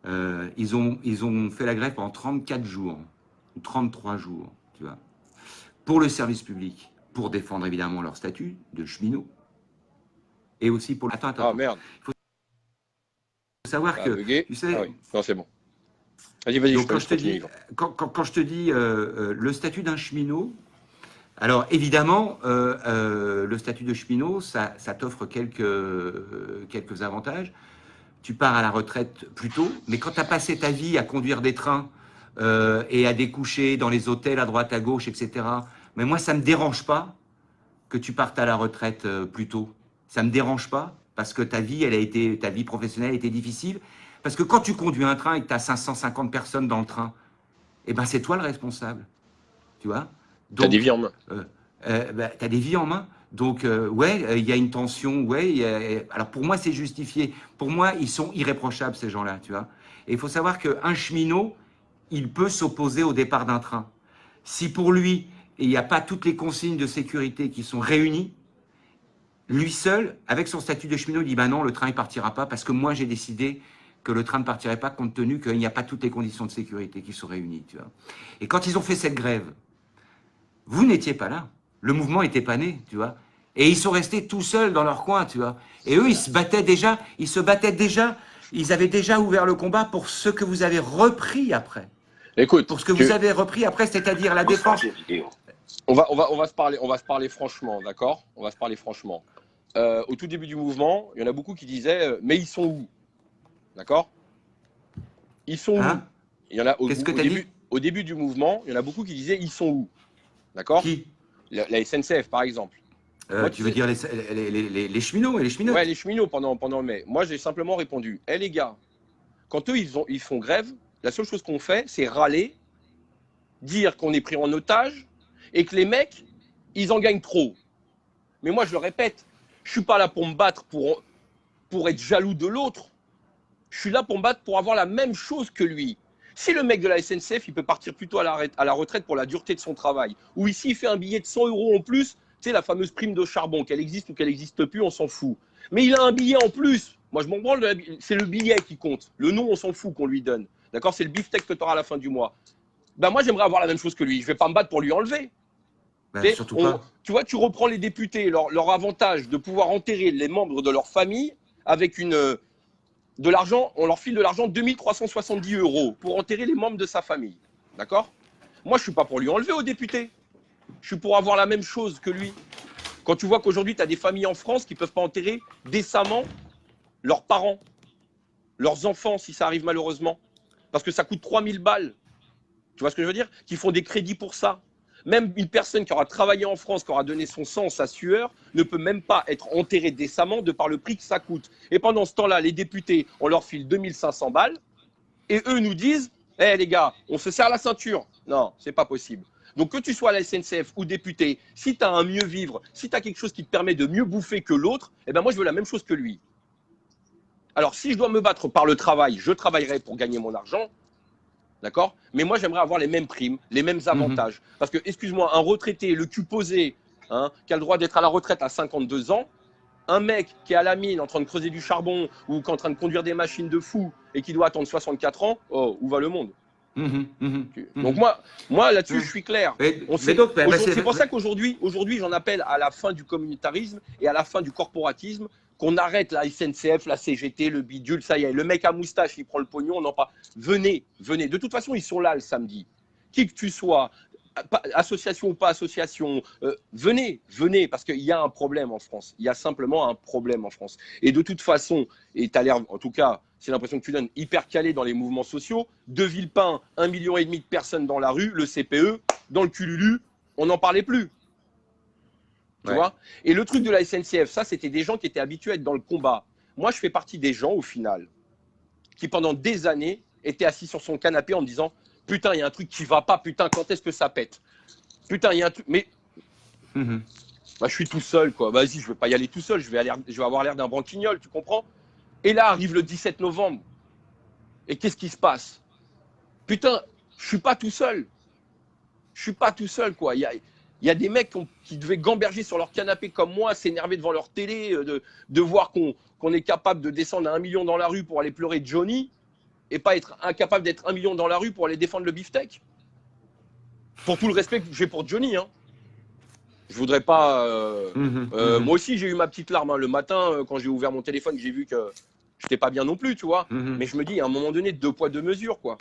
Ils ont fait la grève pendant 34 jours, ou 33 jours, tu vois, pour le service public, pour défendre évidemment leur statut de cheminot, et aussi pour... Ah, merde. Il faut savoir Ça a que, bugué. tu sais, Ah oui, non, c'est bon. Vas-y, je donc te laisse continuer. quand je te dis le statut d'un cheminot, alors évidemment, le statut de cheminot, ça t'offre quelques avantages. Tu pars à la retraite plus tôt, mais quand tu as passé ta vie à conduire des trains et à découcher dans les hôtels à droite, à gauche, etc., mais moi, ça ne me dérange pas que tu partes à la retraite plus tôt. Ça ne me dérange pas parce que ta vie professionnelle a été difficile. Parce que quand tu conduis un train et que tu as 550 personnes dans le train, eh ben c'est toi le responsable, tu vois. T'as des vies Donc, en main. tu as des vies en main. Donc, ouais, il y a une tension, ouais. Alors, pour moi, c'est justifié. Pour moi, ils sont irréprochables, ces gens-là, tu vois. Et il faut savoir qu'un cheminot, il peut s'opposer au départ d'un train. Si pour lui, il n'y a pas toutes les consignes de sécurité qui sont réunies, lui seul, avec son statut de cheminot, il dit, bah non, le train ne partira pas parce que moi, j'ai décidé que le train ne partirait pas compte tenu qu'il n'y a pas toutes les conditions de sécurité qui sont réunies, tu vois. Et quand ils ont fait cette grève, vous n'étiez pas là. Le mouvement n'était pas né, tu vois. Et ils sont restés tout seuls dans leur coin, tu vois. Et eux, ils se battaient déjà, ils avaient déjà ouvert le combat pour ce que vous avez repris après. Écoute, Pour ce que vous avez repris après, c'est-à-dire la défense. on va se parler franchement, d'accord? On va se parler franchement. Au tout début du mouvement, il y en a beaucoup qui disaient mais ils sont où? D'accord? Ils sont où? Hein? Il y en a Qu'est-ce que tu as dit? au début du mouvement, il y en a beaucoup qui disaient ils sont où? D'accord? Qui? La SNCF, par exemple. Moi, Tu veux dire les cheminots et les cheminotes? Ouais, les cheminots pendant le mai. Moi, j'ai simplement répondu les gars, quand eux, ils font grève, la seule chose qu'on fait, c'est râler, dire qu'on est pris en otage et que les mecs, ils en gagnent trop. Mais moi, je le répète, je suis pas là pour me battre pour être jaloux de l'autre. Je suis là pour me battre pour avoir la même chose que lui. Si le mec de la SNCF, il peut partir plutôt à la retraite pour la dureté de son travail, ou ici, il fait un billet de 100 € en plus, tu sais, la fameuse prime de charbon, qu'elle existe ou qu'elle n'existe plus, on s'en fout. Mais il a un billet en plus. Moi, je m'en branle, c'est le billet qui compte. Le nom, on s'en fout qu'on lui donne. D'accord? C'est le beefsteak que tu auras à la fin du mois. Ben, moi, j'aimerais avoir la même chose que lui. Je ne vais pas me battre pour lui enlever. Ben, surtout pas. Tu vois, tu reprends les députés, leur avantage de pouvoir enterrer les membres de leur famille avec de l'argent, on leur file de l'argent, 2370 € pour enterrer les membres de sa famille. D'accord? Moi, je ne suis pas pour lui enlever aux députés. Je suis pour avoir la même chose que lui. Quand tu vois qu'aujourd'hui, tu as des familles en France qui ne peuvent pas enterrer décemment leurs parents, leurs enfants, si ça arrive malheureusement, parce que ça coûte 3000 balles. Tu vois ce que je veux dire? Qui font des crédits pour ça. Même une personne qui aura travaillé en France, qui aura donné son sang, sa sueur, ne peut même pas être enterrée décemment de par le prix que ça coûte. Et pendant ce temps-là, les députés, on leur file 2500 balles et eux nous disent les gars, on se serre la ceinture. Non, c'est pas possible. Donc que tu sois à la SNCF ou député, si tu as un mieux vivre, si tu as quelque chose qui te permet de mieux bouffer que l'autre, eh ben moi je veux la même chose que lui. Alors si je dois me battre par le travail, je travaillerai pour gagner mon argent. D'accord? Mais moi, j'aimerais avoir les mêmes primes, les mêmes avantages. Parce que, excuse-moi, un retraité, le cul posé, qui a le droit d'être à la retraite à 52 ans, un mec qui est à la mine en train de creuser du charbon ou qui est en train de conduire des machines de fou et qui doit attendre 64 ans, oh, où va le monde? Donc moi là-dessus, je suis clair. C'est pour ça qu'aujourd'hui, j'en appelle à la fin du communautarisme et à la fin du corporatisme, qu'on arrête la SNCF, la CGT, le bidule, ça y est, le mec à moustache, il prend le pognon, on n'en parle. Venez. De toute façon, ils sont là le samedi. Qui que tu sois, association ou pas association, venez, parce qu'il y a un problème en France. Il y a simplement un problème en France. Et de toute façon, et tu as l'air, en tout cas, c'est l'impression que tu donnes, hyper calé dans les mouvements sociaux. De Villepin, 1,5 million de personnes dans la rue, le CPE, dans le cululu, on n'en parlait plus. Tu vois? Et le truc de la SNCF, ça, c'était des gens qui étaient habitués à être dans le combat. Moi, je fais partie des gens, au final, qui pendant des années étaient assis sur son canapé en me disant « Putain, il y a un truc qui va pas, putain, quand est-ce que ça pète? Putain, il y a un truc… » Mais bah, je suis tout seul, quoi. Vas-y, je ne vais pas y aller tout seul, je vais avoir l'air d'un branquignol, tu comprends? Et là, arrive le 17 novembre. Et qu'est-ce qui se passe? Putain, je suis pas tout seul. Je suis pas tout seul, quoi. Il y a des mecs qui devaient gamberger sur leur canapé comme moi, s'énerver devant leur télé, de voir qu'on est capable de descendre à 1 million dans la rue pour aller pleurer Johnny et pas être incapable d'être 1 million dans la rue pour aller défendre le beefsteak. Pour tout le respect que j'ai pour Johnny, hein. Je voudrais pas… Moi aussi, j'ai eu ma petite larme, hein. Le matin, quand j'ai ouvert mon téléphone, j'ai vu que j'étais pas bien non plus, tu vois. Mais je me dis, à un moment donné, 2 poids 2 mesures, quoi.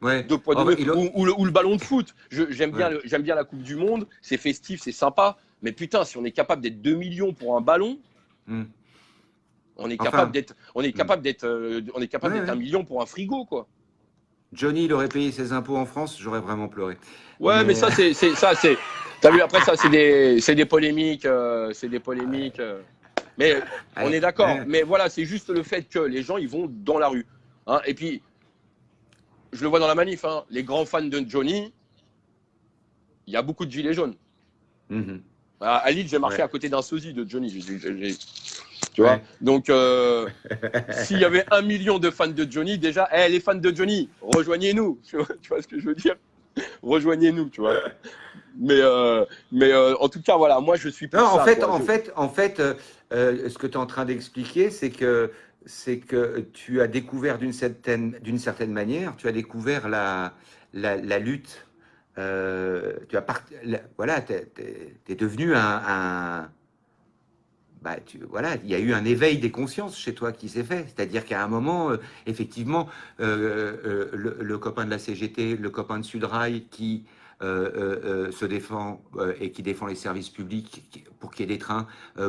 Ouais. 2 poids 2 mesures. Ou le ballon de foot. J'aime bien la Coupe du Monde, c'est festif, c'est sympa. Mais putain, si on est capable d'être 2 millions pour un ballon, on est capable d'être 1 million pour un frigo, quoi. Johnny, il aurait payé ses impôts en France, j'aurais vraiment pleuré. Ouais, mais ça, c'est… T'as vu, après, ça, c'est des polémiques. Mais on est d'accord. Mais voilà, c'est juste le fait que les gens, ils vont dans la rue. Hein. Et puis, je le vois dans la manif, hein, les grands fans de Johnny, il y a beaucoup de gilets jaunes. À Lille, j'ai marché à côté d'un sosie de Johnny. Tu vois? Donc, s'il y avait 1 million de fans de Johnny, déjà, les fans de Johnny, rejoignez-nous. Tu vois ce que je veux dire? Rejoignez-nous, tu vois. Mais en tout cas, voilà, moi, je suis pour ça. En fait, ce que tu es en train d'expliquer, c'est que tu as découvert d'une certaine manière, tu as découvert la lutte. Voilà, t'es devenu voilà, il y a eu un éveil des consciences chez toi qui s'est fait. C'est-à-dire qu'à un moment, effectivement, le copain de la CGT, le copain de Sudrail qui se défend et qui défend les services publics pour qu'il y ait des trains,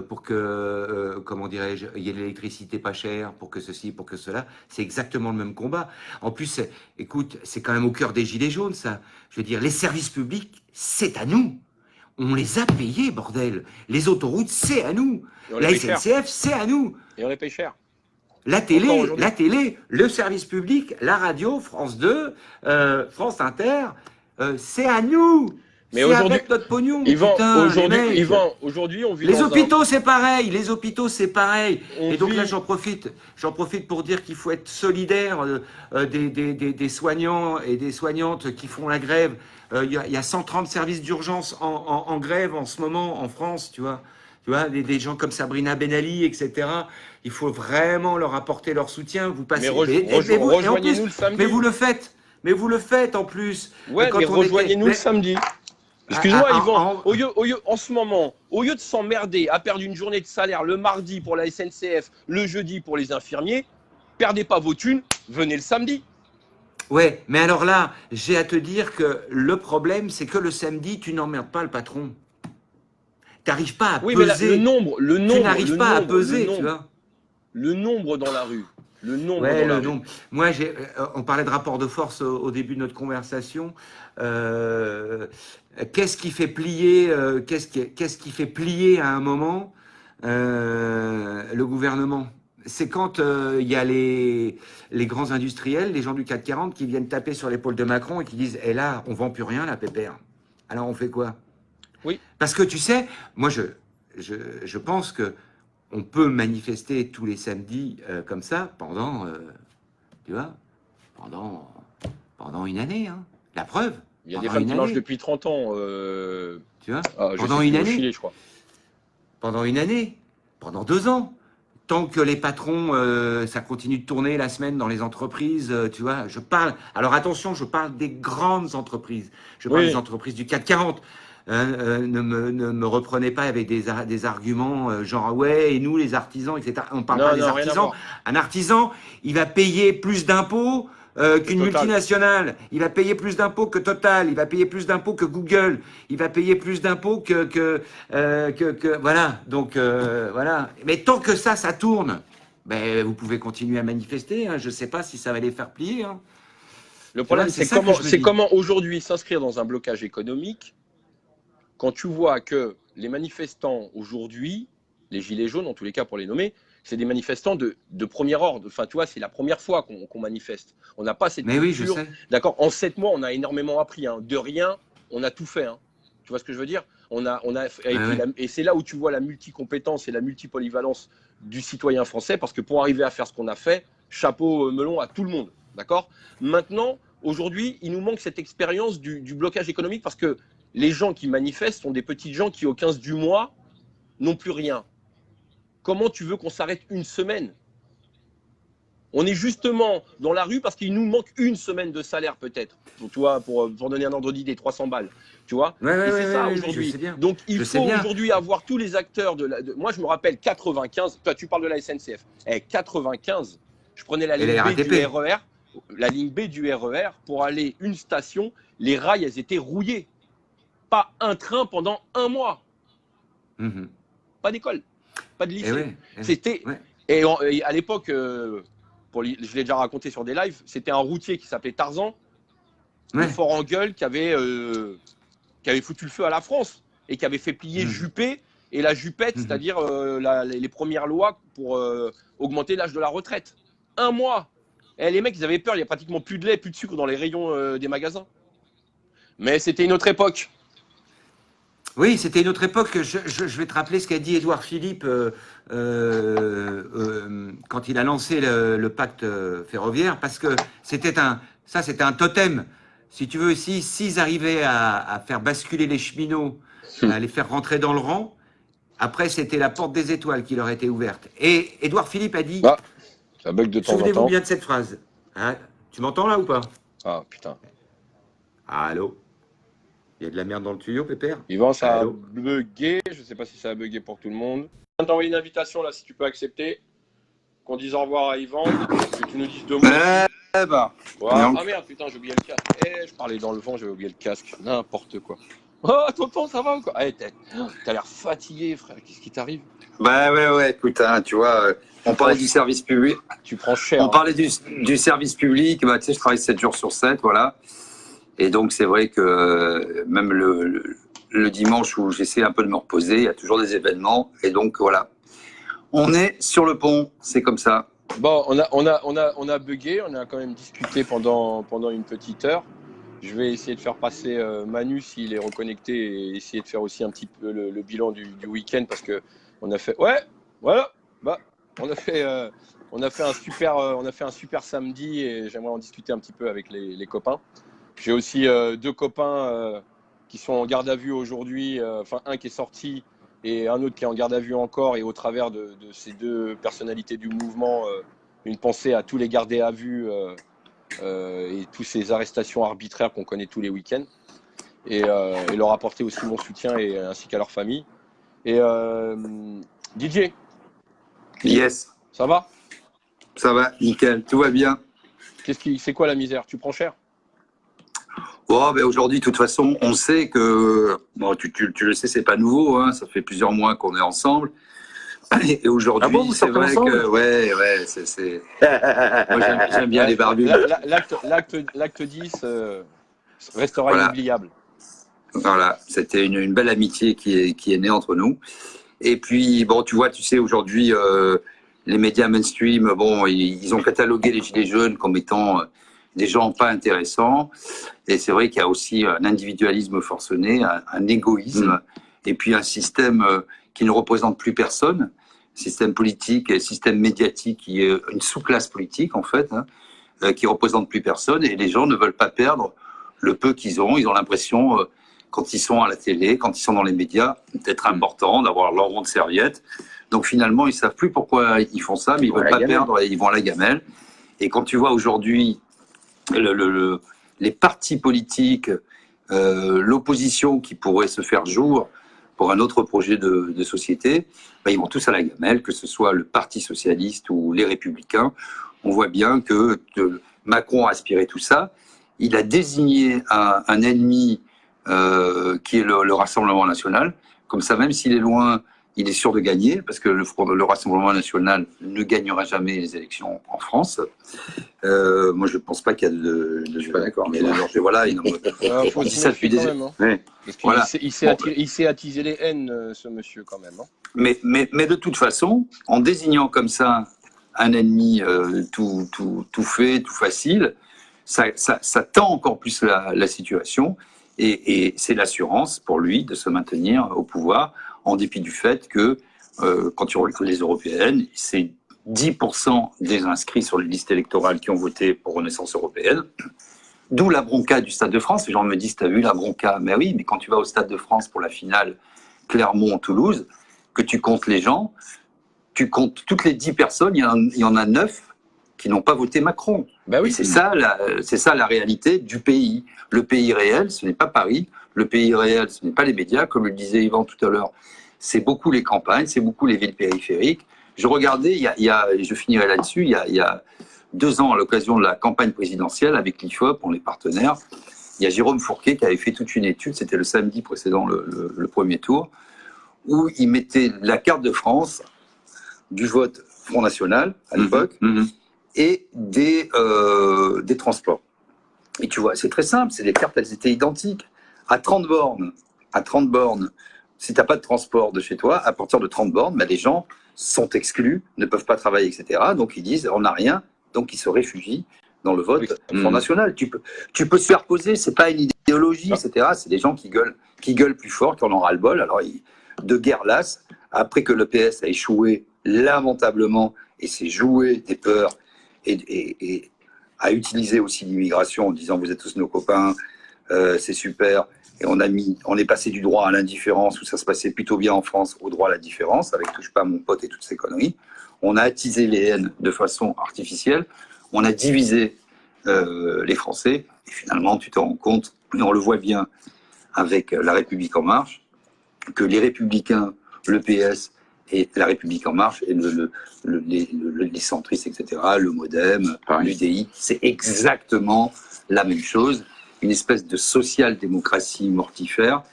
pour que, comment dirais-je, il y ait de l'électricité pas chère, pour que ceci, pour que cela. C'est exactement le même combat. En plus, écoute, c'est quand même au cœur des Gilets jaunes, ça. Je veux dire, les services publics, c'est à nous. On les a payés, bordel. Les autoroutes, c'est à nous. La SNCF, c'est à nous. Et on les paye cher. La télé, le service public, la radio, France 2, France Inter, c'est à nous. Mais aujourd'hui, avec notre pognon. Aujourd'hui, on vit les hôpitaux, c'est pareil. Les hôpitaux, c'est pareil. Et donc là, j'en profite pour dire qu'il faut être solidaire des soignants et des soignantes qui font la grève. Il y a 130 services d'urgence en grève en ce moment en France, tu vois. Tu vois, des gens comme Sabrina Ben Ali, etc. Il faut vraiment leur apporter leur soutien. Vous passez. Rejoignez-nous le samedi. Mais vous le faites. Mais vous le faites en plus. Ouais, mais rejoignez-nous le samedi. Excuse-moi, Yvan, en ce moment, au lieu de s'emmerder à perdre une journée de salaire le mardi pour la SNCF, le jeudi pour les infirmiers, perdez pas vos thunes, venez le samedi. Ouais, mais alors là, j'ai à te dire que le problème, c'est que le samedi, tu n'emmerdes pas le patron. Tu n'arrives pas à peser. Mais là, le nombre, tu n'arrives pas à peser, tu vois. Le nombre dans la rue. Le nombre. Moi, on parlait de rapport de force au début de notre conversation. Qu'est-ce qui fait plier à un moment le gouvernement? C'est quand il y a les grands industriels, les gens du CAC 40 qui viennent taper sur l'épaule de Macron et qui disent « Eh là, on vend plus rien, la pépère. Alors on fait quoi ?» Oui. Parce que tu sais, moi je pense que on peut manifester tous les samedis comme ça pendant, tu vois, pendant une année. Hein. La preuve. Il y a des femmes qui marchent depuis 30 ans. Tu vois, pendant une année. Chili, je crois. Pendant une année. Pendant 2 ans. Tant que les patrons, ça continue de tourner la semaine dans les entreprises, tu vois, alors attention, je parle des grandes entreprises. Je parle des entreprises du CAC 40. Ne me reprenez pas avec des arguments genre ouais et nous les artisans, etc. On parle pas des artisans. Un artisan, il va payer plus d'impôts qu'une multinationale. Il va payer plus d'impôts que Total. Il va payer plus d'impôts que Google. Il va payer plus d'impôts que voilà. Donc voilà. Mais tant que ça tourne, ben, vous pouvez continuer à manifester. Hein. Je ne sais pas si ça va les faire plier. Hein. Le problème, c'est c'est comment aujourd'hui s'inscrire dans un blocage économique quand tu vois que les manifestants aujourd'hui, les gilets jaunes en tous les cas pour les nommer, c'est des manifestants de premier ordre. Enfin, tu vois, c'est la première fois qu'on manifeste. On n'a pas cette Mais culture. oui, je sais. D'accord. En 7 mois, on a énormément appris. Hein. De rien, on a tout fait. Hein. Tu vois ce que je veux dire? Et c'est là où tu vois la multicompétence et la multipolyvalence du citoyen français, parce que pour arriver à faire ce qu'on a fait, chapeau melon à tout le monde. D'accord. Maintenant, aujourd'hui, il nous manque cette expérience du blocage économique, parce que les gens qui manifestent sont des petites gens qui, au 15 du mois, n'ont plus rien. Comment tu veux qu'on s'arrête une semaine? On est justement dans la rue parce qu'il nous manque une semaine de salaire peut-être. Tu vois, pour donner un ordre d'idée, 300 balles. Tu vois, et c'est ça aujourd'hui. Donc il faut aujourd'hui avoir tous les acteurs moi je me rappelle 95, toi tu parles de la SNCF. 95, je prenais la ligne B du RER, pour aller une station, les rails elles étaient rouillés. Pas un train pendant un mois. Mmh. Pas d'école, pas de lycée. C'était. Et à l'époque, je l'ai déjà raconté sur des lives, c'était un routier qui s'appelait Tarzan, le fort en gueule, qui avait foutu le feu à la France et qui avait fait plier Juppé et la Juppette, c'est-à-dire les premières lois pour augmenter l'âge de la retraite. Un mois. Et les mecs, ils avaient peur, il n'y a pratiquement plus de lait, plus de sucre dans les rayons des magasins. Mais c'était une autre époque. Oui, c'était une autre époque. Je vais te rappeler ce qu'a dit Édouard Philippe quand il a lancé le pacte ferroviaire, parce que c'était un totem. Si tu veux, s'ils arrivaient à faire basculer les cheminots, à les faire rentrer dans le rang, après c'était la porte des étoiles qui leur était ouverte. Et Édouard Philippe a dit, ça bug de temps en temps. Souvenez-vous bien de cette phrase. Hein, tu m'entends là ou pas? Ah putain. Allô? Il y a de la merde dans le tuyau, Pépère? Yvan, ça a bugué. Je ne sais pas si ça a bugué pour tout le monde. Je viens t'envoyer une invitation là, si tu peux accepter. Qu'on dise au revoir à Yvan. Que tu nous dises 2 mots. Voilà. Ah merde, putain, j'ai oublié le casque. Je parlais dans le vent, j'avais oublié le casque. N'importe quoi. Oh, tonton, ça va ou quoi? T'as l'air fatigué, frère. Qu'est-ce qui t'arrive? Ouais, écoute, hein, tu vois, on parlait du service public. Tu prends cher. On parlait du service public. Bah, tu sais, je travaille 7 jours sur 7, voilà. Et donc, c'est vrai que même le dimanche où j'essaie un peu de me reposer, il y a toujours des événements. Et donc, voilà. On est sur le pont, c'est comme ça. Bon, on a bugué, on a quand même discuté pendant une petite heure. Je vais essayer de faire passer Manu s'il est reconnecté et essayer de faire aussi un petit peu le bilan du week-end, parce que on a fait, on a fait un super samedi et j'aimerais en discuter un petit peu avec les copains. J'ai aussi 2 copains qui sont en garde à vue aujourd'hui, enfin un qui est sorti et un autre qui est en garde à vue encore, et au travers de ces 2 personnalités du mouvement, une pensée à tous les gardés à vue et toutes ces arrestations arbitraires qu'on connaît tous les week-ends, et leur apporter aussi mon soutien ainsi qu'à leur famille. Et DJ, yes. Ça va? Ça va, nickel, tout va bien. C'est quoi la misère? Tu prends cher? Oh, ben aujourd'hui, de toute façon, on sait que, bon, tu le sais, c'est pas nouveau, hein, ça fait plusieurs mois qu'on est ensemble. Et aujourd'hui, c'est vrai que, ouais, c'est. Moi, j'aime bien les barbus. L'acte 10 restera inoubliable. Voilà, c'était une belle amitié qui est née entre nous. Et puis, bon, tu vois, tu sais, aujourd'hui, les médias mainstream, bon, ils ont catalogué les Gilets jaunes comme étant des gens pas intéressants. Et c'est vrai qu'il y a aussi un individualisme forcené, un égoïsme, et puis un système qui ne représente plus personne, système politique et système médiatique qui est une sous-classe politique, en fait, hein, qui représente plus personne. Et les gens ne veulent pas perdre le peu qu'ils ont. Ils ont l'impression, quand ils sont à la télé, quand ils sont dans les médias, d'être importants, d'avoir leur rond de serviette. Donc finalement, ils ne savent plus pourquoi ils font ça, mais ils ne veulent pas perdre et ils vont à la gamelle. Et quand tu vois aujourd'hui les partis politiques, l'opposition qui pourrait se faire jour pour un autre projet de société, ben, ils vont tous à la gamelle, que ce soit le Parti socialiste ou les Républicains. On voit bien que Macron a aspiré tout ça. Il a désigné un ennemi qui est le Rassemblement national. Comme ça, même s'il est loin il est sûr de gagner, parce que le Rassemblement national ne gagnera jamais les élections en France. Moi, je ne pense pas qu'il y a Je suis pas d'accord. mais voilà, Faut on dit se ça méfier depuis quand des... même. Hein. Ouais. Parce qu'il Voilà. il sait attiser les haines, ce monsieur, quand même. Hein. Mais de toute façon, en désignant comme ça un ennemi tout fait, tout facile, ça tend encore plus la situation. Et c'est l'assurance pour lui de se maintenir au pouvoir, en dépit du fait que, quand tu regardes les européennes, c'est 10% des inscrits sur les listes électorales qui ont voté pour Renaissance européenne. D'où la bronca du Stade de France. Les gens me disent, t'as vu la bronca? Mais oui, mais quand tu vas au Stade de France pour la finale Clermont-Toulouse, que tu comptes les gens, tu comptes toutes les 10 personnes, il y en a 9 qui n'ont pas voté Macron. Bah oui. Et c'est ça la réalité du pays. Le pays réel, ce n'est pas Paris. Le pays réel, ce n'est pas les médias, comme le disait Yvan tout à l'heure. C'est beaucoup les campagnes, c'est beaucoup les villes périphériques. Je regardais, je finirai là-dessus, il y a 2 ans, à l'occasion de la campagne présidentielle, avec l'IFOP, on est partenaires, il y a Jérôme Fourquet qui avait fait toute une étude, c'était le samedi précédent le premier tour, où il mettait la carte de France du vote Front National, à l'époque, et des transports. Et tu vois, c'est très simple, les cartes, elles étaient identiques. À 30 bornes, si tu n'as pas de transport de chez toi, à partir de 30 bornes, les gens sont exclus, ne peuvent pas travailler, etc. Donc ils disent, on n'a rien, donc ils se réfugient dans le vote Front National. Tu peux se faire poser, c'est pas une idéologie, etc. C'est des gens qui gueulent plus fort, qui en ont ras-le-bol. Alors, de guerre lasse, après que le PS a échoué lamentablement et s'est joué des peurs et a utilisé aussi l'immigration en disant vous êtes tous nos copains, c'est super. Et on est passé du droit à l'indifférence, où ça se passait plutôt bien en France, au droit à la différence, avec touche pas à mon pote et toutes ces conneries. On a attisé les haines de façon artificielle. On a divisé les Français. Et finalement, tu te rends compte, et on le voit bien avec La République En Marche, que les Républicains, le PS et La République En Marche, et les centristes, etc., le MoDem, l'UDI, c'est exactement la même chose. Une espèce de social-démocratie mortifère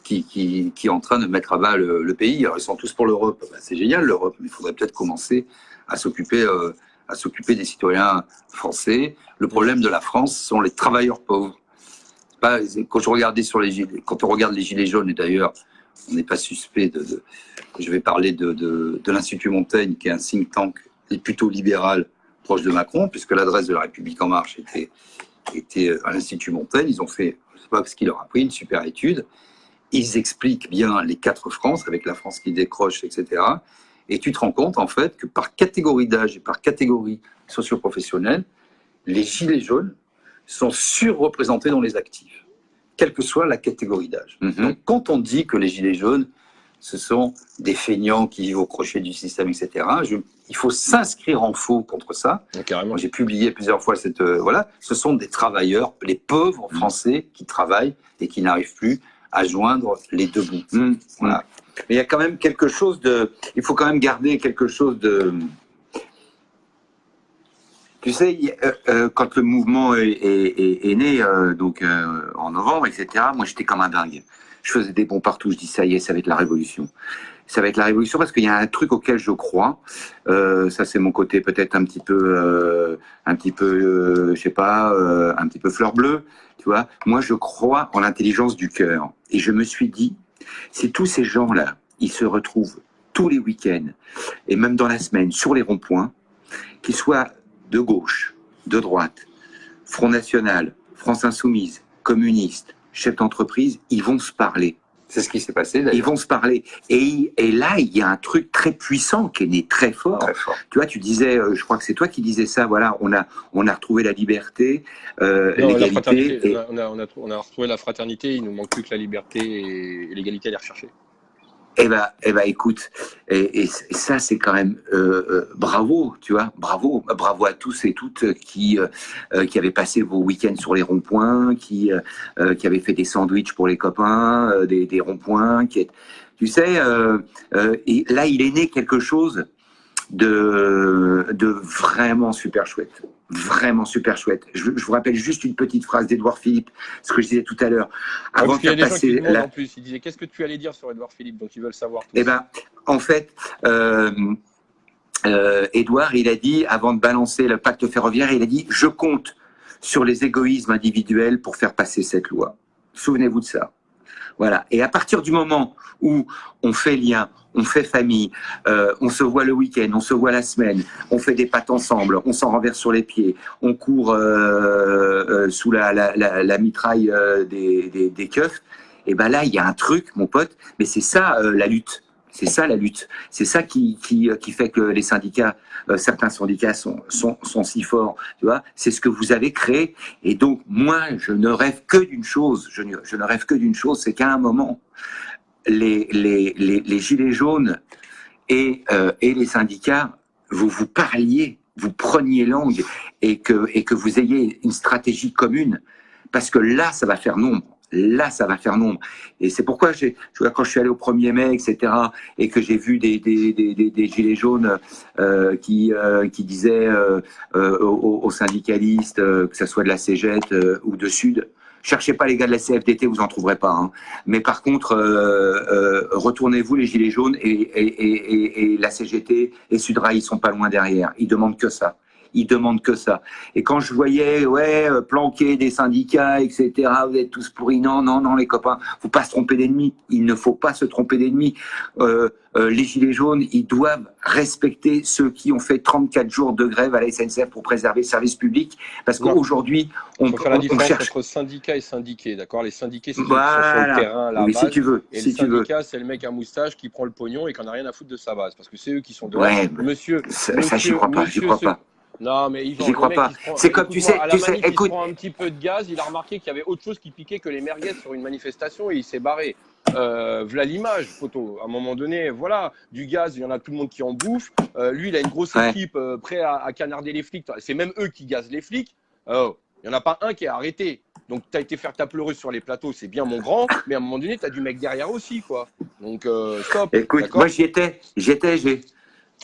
qui est en train de mettre à bas le pays. Alors, ils sont tous pour l'Europe. C'est génial, l'Europe, mais il faudrait peut-être commencer à s'occuper des citoyens français. Le problème de la France sont les travailleurs pauvres. Quand on regarde les Gilets jaunes, et d'ailleurs, on n'est pas suspect je vais parler de l'Institut Montaigne, qui est un think tank plutôt libéral, proche de Macron, puisque l'adresse de La République En Marche était à l'Institut Montaigne. Ils ont fait, je ne sais pas ce qui leur a pris, une super étude. Ils expliquent bien les 4 France, avec la France qui décroche, etc. Et tu te rends compte, en fait, que par catégorie d'âge et par catégorie socio-professionnelle, les Gilets jaunes sont surreprésentés dans les actifs, quelle que soit la catégorie d'âge. Donc, quand on dit que les Gilets jaunes, ce sont des feignants qui vivent au crochet du système, etc., il faut s'inscrire en faux contre ça. Carrément. J'ai publié plusieurs fois ce sont des travailleurs, les pauvres Français qui travaillent et qui n'arrivent plus à joindre les deux bouts. Voilà. Mais il y a quand même quelque chose il faut quand même garder quelque chose de... Tu sais, quand le mouvement est né, en novembre, etc., moi j'étais comme un dingue. Je faisais des bons partout, je dis ça y est, ça va être la révolution. Ça va être la révolution parce qu'il y a un truc auquel je crois. Ça c'est mon côté peut-être un petit peu, je sais pas, un petit peu fleur bleue, tu vois. Moi je crois en l'intelligence du cœur. Et je me suis dit, si tous ces gens-là, ils se retrouvent tous les week-ends, et même dans la semaine, sur les ronds-points, qu'ils soient de gauche, de droite, Front National, France Insoumise, communistes, chefs d'entreprise, ils vont se parler. C'est ce qui s'est passé d'ailleurs. Ils vont se parler. Et là, il y a un truc très puissant qui est né très fort. Très fort. Tu vois, tu disais, je crois que c'est toi qui disais ça, voilà, on a retrouvé la liberté, l'égalité. On a retrouvé la fraternité, il nous manque plus que la liberté et l'égalité à les rechercher. Eh ben, écoute, et ça c'est quand même bravo, tu vois, bravo à tous et toutes qui avaient passé vos week-ends sur les ronds-points, qui avaient fait des sandwichs pour les copains, des ronds-points, tu sais, et là il est né quelque chose de vraiment super chouette. vraiment super chouette. Je vous rappelle juste une petite phrase d'Édouard Philippe, ce que je disais tout à l'heure. Avant Parce qu'il y a de des faire gens qui passer demandent la... en plus. Ils disaient qu'est-ce que tu allais dire sur Édouard Philippe, donc ils veulent savoir tout. Eh ben, en fait, Édouard, il a dit, avant de balancer le pacte ferroviaire, il a dit « Je compte sur les égoïsmes individuels pour faire passer cette loi ». Souvenez-vous de ça. Voilà. Et à partir du moment où on fait lien, on fait famille, on se voit le week-end, on se voit la semaine, on fait des pâtes ensemble, on s'en renverse sur les pieds, on court sous la mitraille des keufs, et ben là, il y a un truc, mon pote, mais c'est ça la lutte. C'est ça la lutte. C'est ça qui fait que les syndicats, certains syndicats sont si forts. Tu vois, c'est ce que vous avez créé. Et donc, moi, je ne rêve que d'une chose. Je ne rêve que d'une chose, c'est qu'à un moment, les gilets jaunes et les syndicats, vous parliez, vous preniez langue et que vous ayez une stratégie commune. Parce que là, ça va faire nombre. Là, ça va faire nombre. Et c'est pourquoi, quand je suis allé au 1er mai, etc., et que j'ai vu des gilets jaunes qui disaient aux syndicalistes, que ce soit de la CGT ou de Sud, cherchez pas les gars de la CFDT, vous en trouverez pas. Hein. Mais par contre, retournez-vous les gilets jaunes et la CGT et Sudrail, ils sont pas loin derrière. Ils demandent que ça. Ils demandent que ça. Et quand je voyais, planquer des syndicats, etc., vous êtes tous pourris. Non, les copains, faut pas se tromper d'ennemis. Il ne faut pas se tromper d'ennemis. Les gilets jaunes, ils doivent respecter ceux qui ont fait 34 jours de grève à la SNCF pour préserver le service public. Parce qu'aujourd'hui, il faut faire la différence cherche... entre syndicats et syndiqués, d'accord? Les syndiqués, c'est ceux voilà. qui sont sur le terrain, la base. Si tu veux. Et le syndicat, c'est le mec à moustache qui prend le pognon et qui en a rien à foutre de sa base. Parce que c'est eux qui sont dehors. Ouais, monsieur, ça, j'y crois pas. Non, mais Yvan, j'y crois pas. C'est comme tu sais, écoute, il prend un petit peu de gaz, il a remarqué qu'il y avait autre chose qui piquait que les merguez sur une manifestation et il s'est barré. Voilà l'image, photo. À un moment donné, voilà, du gaz, il y en a tout le monde qui en bouffe. Lui, il a une grosse équipe prêt à canarder les flics. C'est même eux qui gazent les flics. Il n'y en a pas un qui est arrêté. Donc, tu as été faire ta pleureuse sur les plateaux, c'est bien mon grand, mais à un moment donné, tu as du mec derrière aussi, quoi. Donc, stop. Écoute, moi, j'y étais.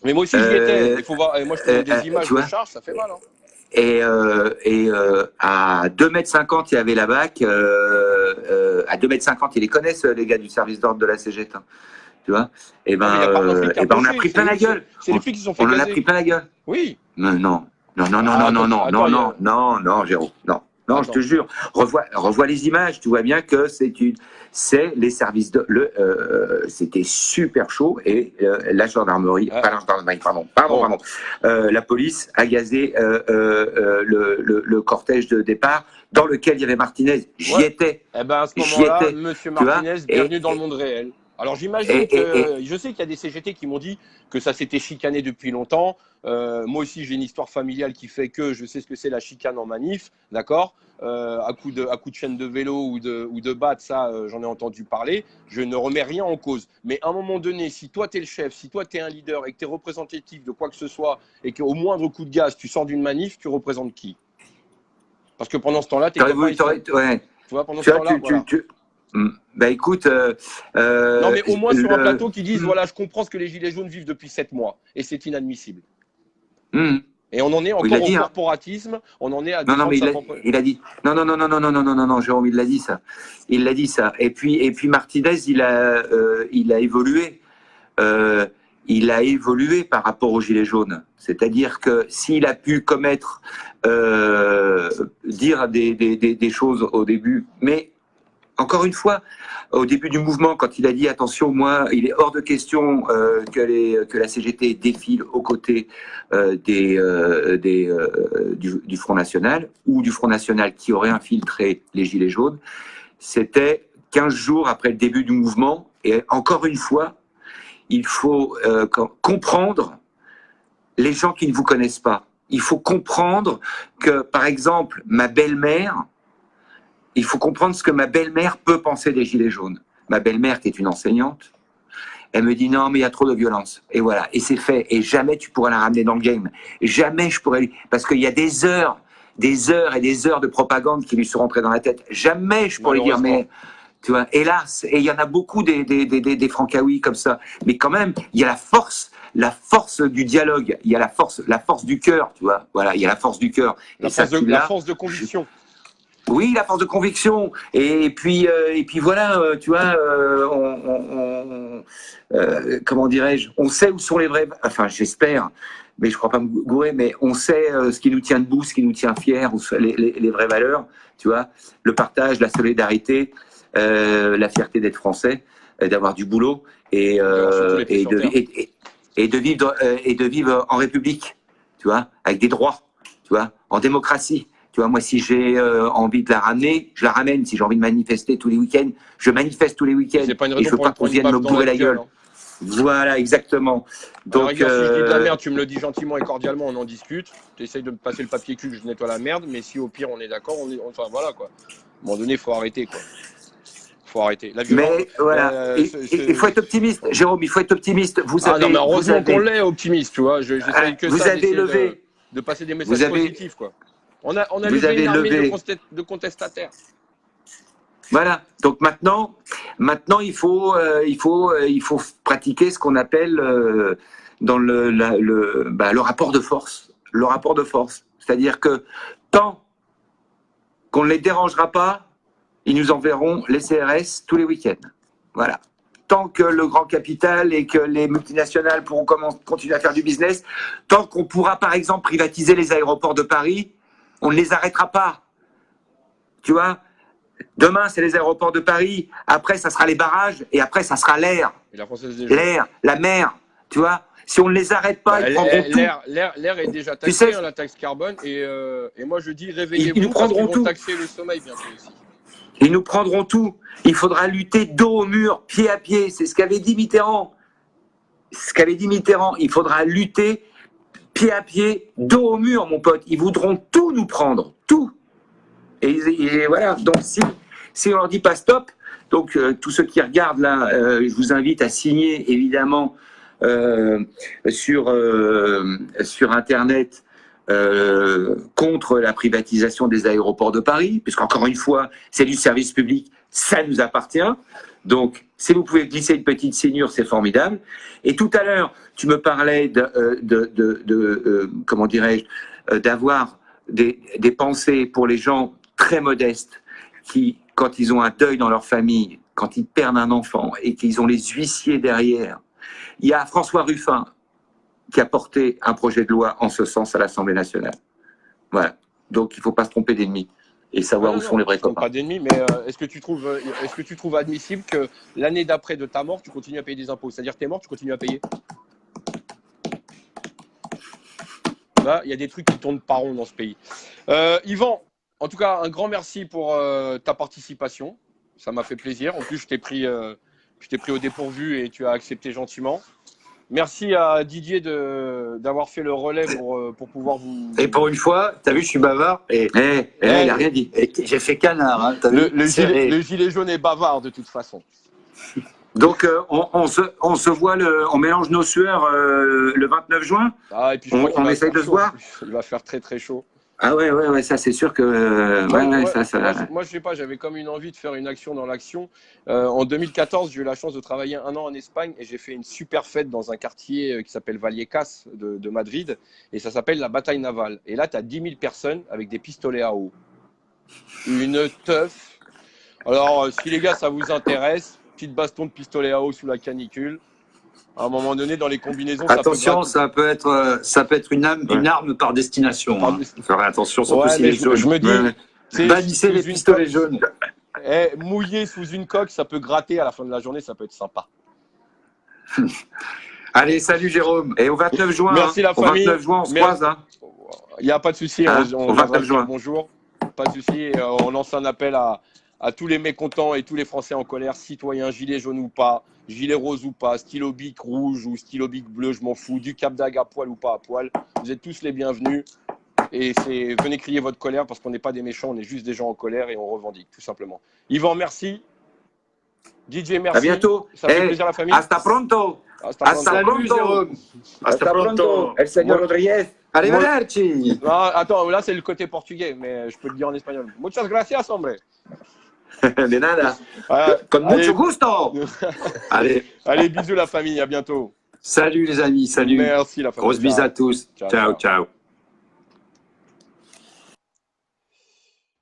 Mais moi aussi, j'y étais. Il faut voir. Moi, je te donne des images de charge, ça fait mal. Hein. Et à 2,50 m, il y avait la BAC. À 2,50 m, ils les connaissent, les gars du service d'ordre de la CGT. Hein, tu vois. Et on a pris plein la gueule. C'est les flics qui sont fait On en a pris plein la gueule. Oui. Non, Géraud. Non, je te jure. Revois les images. Tu vois bien que c'est les services de c'était super chaud et la gendarmerie, pas la gendarmerie, pardon. La police a gazé le cortège de départ dans lequel il y avait Martinez. J'y étais. Eh ben à ce moment-là, Monsieur Martinez, bienvenue dans le monde réel. Alors j'imagine que je sais qu'il y a des CGT qui m'ont dit que ça s'était chicané depuis longtemps. Moi aussi j'ai une histoire familiale qui fait que je sais ce que c'est la chicane en manif, d'accord. À coup de chaîne de vélo ou de batte, ça j'en ai entendu parler. Je ne remets rien en cause. Mais à un moment donné, si toi tu es le chef, si toi tu es un leader et que tu es représentatif de quoi que ce soit et qu'au moindre coup de gaz tu sors d'une manif, tu représentes qui? Parce que pendant ce temps-là, tu vois, pendant ce temps-là, voilà. Bah écoute, non mais au moins sur un plateau qui disent voilà, je comprends ce que les gilets jaunes vivent depuis 7 mois et c'est inadmissible. Et on en est encore au corporatisme, on en est à. Non mais il a dit non Jérôme, il l'a dit ça. Il l'a dit ça. Et puis Martinez, il a évolué. Il a évolué par rapport aux gilets jaunes. C'est-à-dire que s'il a pu commettre dire des choses au début, mais encore une fois, au début du mouvement, quand il a dit attention, moi, il est hors de question que la CGT défile aux côtés du Front National ou du Front National qui aurait infiltré les Gilets jaunes. C'était 15 jours après le début du mouvement. Et encore une fois, il faut comprendre les gens qui ne vous connaissent pas. Il faut comprendre que, par exemple, ma belle-mère, il faut comprendre ce que ma belle-mère peut penser des Gilets jaunes. Ma belle-mère, qui est une enseignante, elle me dit non, mais il y a trop de violence. Et voilà, et c'est fait. Et jamais tu pourras la ramener dans le game. Jamais je pourrais... Parce qu'il y a des heures et des heures de propagande qui lui sont rentrées dans la tête. Jamais je pourrais lui dire, mais... Tu vois, hélas, et il y en a beaucoup des francaouis comme ça. Mais quand même, il y a la force la force du dialogue, il y a la force du cœur, tu vois. Voilà, il y a la force du cœur. La force de conviction. Oui, la force de conviction. Et puis voilà, tu vois, comment dirais-je, on sait où sont les vrais, enfin j'espère, mais je crois pas me gourer, mais on sait ce qui nous tient debout, ce qui nous tient fiers, les vraies valeurs, tu vois, le partage, la solidarité, la fierté d'être français, d'avoir du boulot et de vivre en République, tu vois, avec des droits, tu vois, en démocratie. Tu vois, moi, si j'ai envie de la ramener, je la ramène. Si j'ai envie de manifester tous les week-ends, je manifeste tous les week-ends. C'est pas une Et raison je veux pour pas une qu'on vienne me bourrer la gueule. hein. Voilà, exactement. Donc, Si je dis de la merde, tu me le dis gentiment et cordialement, on en discute. Tu essayes de me passer le papier cul, je nettoie la merde. Mais si au pire, on est d'accord, enfin voilà quoi. À un moment donné, il faut arrêter quoi. Faut arrêter. La violence, mais voilà, il faut être optimiste, Jérôme, il faut être optimiste. Vous avez, non, mais heureusement qu'on l'est optimiste, tu vois. J'essaye que vous ça, avez levé, de passer des messages positifs quoi. On a vous levé avez une armée levé. de contestataires. Voilà. Donc maintenant, il faut pratiquer ce qu'on appelle dans le rapport de force. Le rapport de force. C'est-à-dire que tant qu'on ne les dérangera pas, ils nous enverront les CRS tous les week-ends. Voilà. Tant que le grand capital et que les multinationales pourront continuer à faire du business, tant qu'on pourra par exemple privatiser les aéroports de Paris, on ne les arrêtera pas. Tu vois ? Demain, c'est les aéroports de Paris. Après, ça sera les barrages. Et après, ça sera l'air. L'air, la mer. Tu vois, si on ne les arrête pas, ils prendront tout. L'air est déjà taxé, la taxe carbone. Et moi, je dis, réveillez-vous. Ils nous prendront vont tout. Taxer le sommeil bientôt aussi. Ils nous prendront tout. Il faudra lutter dos au mur, pied à pied. C'est ce qu'avait dit Mitterrand. Il faudra lutter pied à pied, dos au mur, mon pote. Ils voudront tout nous prendre. Tout. Et voilà, donc si on leur dit pas stop, donc tous ceux qui regardent là, je vous invite à signer évidemment sur Internet contre la privatisation des aéroports de Paris, puisqu'encore une fois, c'est du service public, ça nous appartient. Donc, si vous pouvez glisser une petite signure, c'est formidable. Et tout à l'heure, tu me parlais comment dirais-je, d'avoir des pensées pour les gens très modestes qui, quand ils ont un deuil dans leur famille, quand ils perdent un enfant et qu'ils ont les huissiers derrière. Il y a François Ruffin qui a porté un projet de loi en ce sens à l'Assemblée nationale. Voilà. Donc, il ne faut pas se tromper d'ennemis et savoir où sont les vrais copains. Pas d'ennemis, mais est-ce que tu trouves admissible que l'année d'après de ta mort, tu continues à payer des impôts? C'est-à-dire que tu es mort, tu continues à payer? Là, il y a des trucs qui tournent pas rond dans ce pays. Yvan, en tout cas, un grand merci pour ta participation. Ça m'a fait plaisir. En plus, je t'ai pris au dépourvu et tu as accepté gentiment. Merci à Didier d'avoir fait le relais pour pouvoir vous... Et pour une fois, tu as vu, je suis bavard. Et il n'a rien dit. J'ai fait canard. Hein, le gilet jaune est bavard de toute façon. Donc, on se voit, on mélange nos sueurs le 29 juin. Ah, et puis on essaye de se voir. Il va faire très très chaud. Ah ouais, ça c'est sûr que... Moi, je sais pas, j'avais comme une envie de faire une action dans l'action. En 2014, j'ai eu la chance de travailler 1 an en Espagne et j'ai fait une super fête dans un quartier qui s'appelle Vallecas de Madrid. Et ça s'appelle la bataille navale. Et là, tu as 10 000 personnes avec des pistolets à eau. Une teuf. Alors, si les gars, ça vous intéresse, petite baston de pistolet à eau sous la canicule. À un moment donné, dans les combinaisons, attention, ça peut être une arme par destination. Hein. Faire attention, surtout si les jaunes. Je me dis, bannissez les pistolets jaunes. Mouillé sous une coque, ça peut gratter à la fin de la journée, ça peut être sympa. Allez, salut Jérôme. Et au 29 juin, merci la famille. Au 29 juin, on se croise. Il n'y a pas de souci, on va dire bonjour. Pas de souci, on lance un appel à tous les mécontents et tous les Français en colère, citoyens, gilets jaunes ou pas, gilets roses ou pas, stylo bic rouge ou stylo bic bleu, je m'en fous, du Cap d'Agde à poil ou pas à poil. Vous êtes tous les bienvenus. Et venez crier votre colère parce qu'on n'est pas des méchants, on est juste des gens en colère et on revendique, tout simplement. Yvan, merci. DJ, merci. À bientôt. Ça fait plaisir à la famille. Hasta pronto. Salut, Jérôme. Hasta pronto. El señor Rodríguez. Arrivederci. Attends, là c'est le côté portugais, mais je peux le dire en espagnol. Muchas gracias, hombre. De nada. Con mucho gusto. Allez, bisous la famille, à bientôt. Salut les amis, salut. Merci la famille. Grosse bise à tous. Ciao, Ciao, ciao. ciao.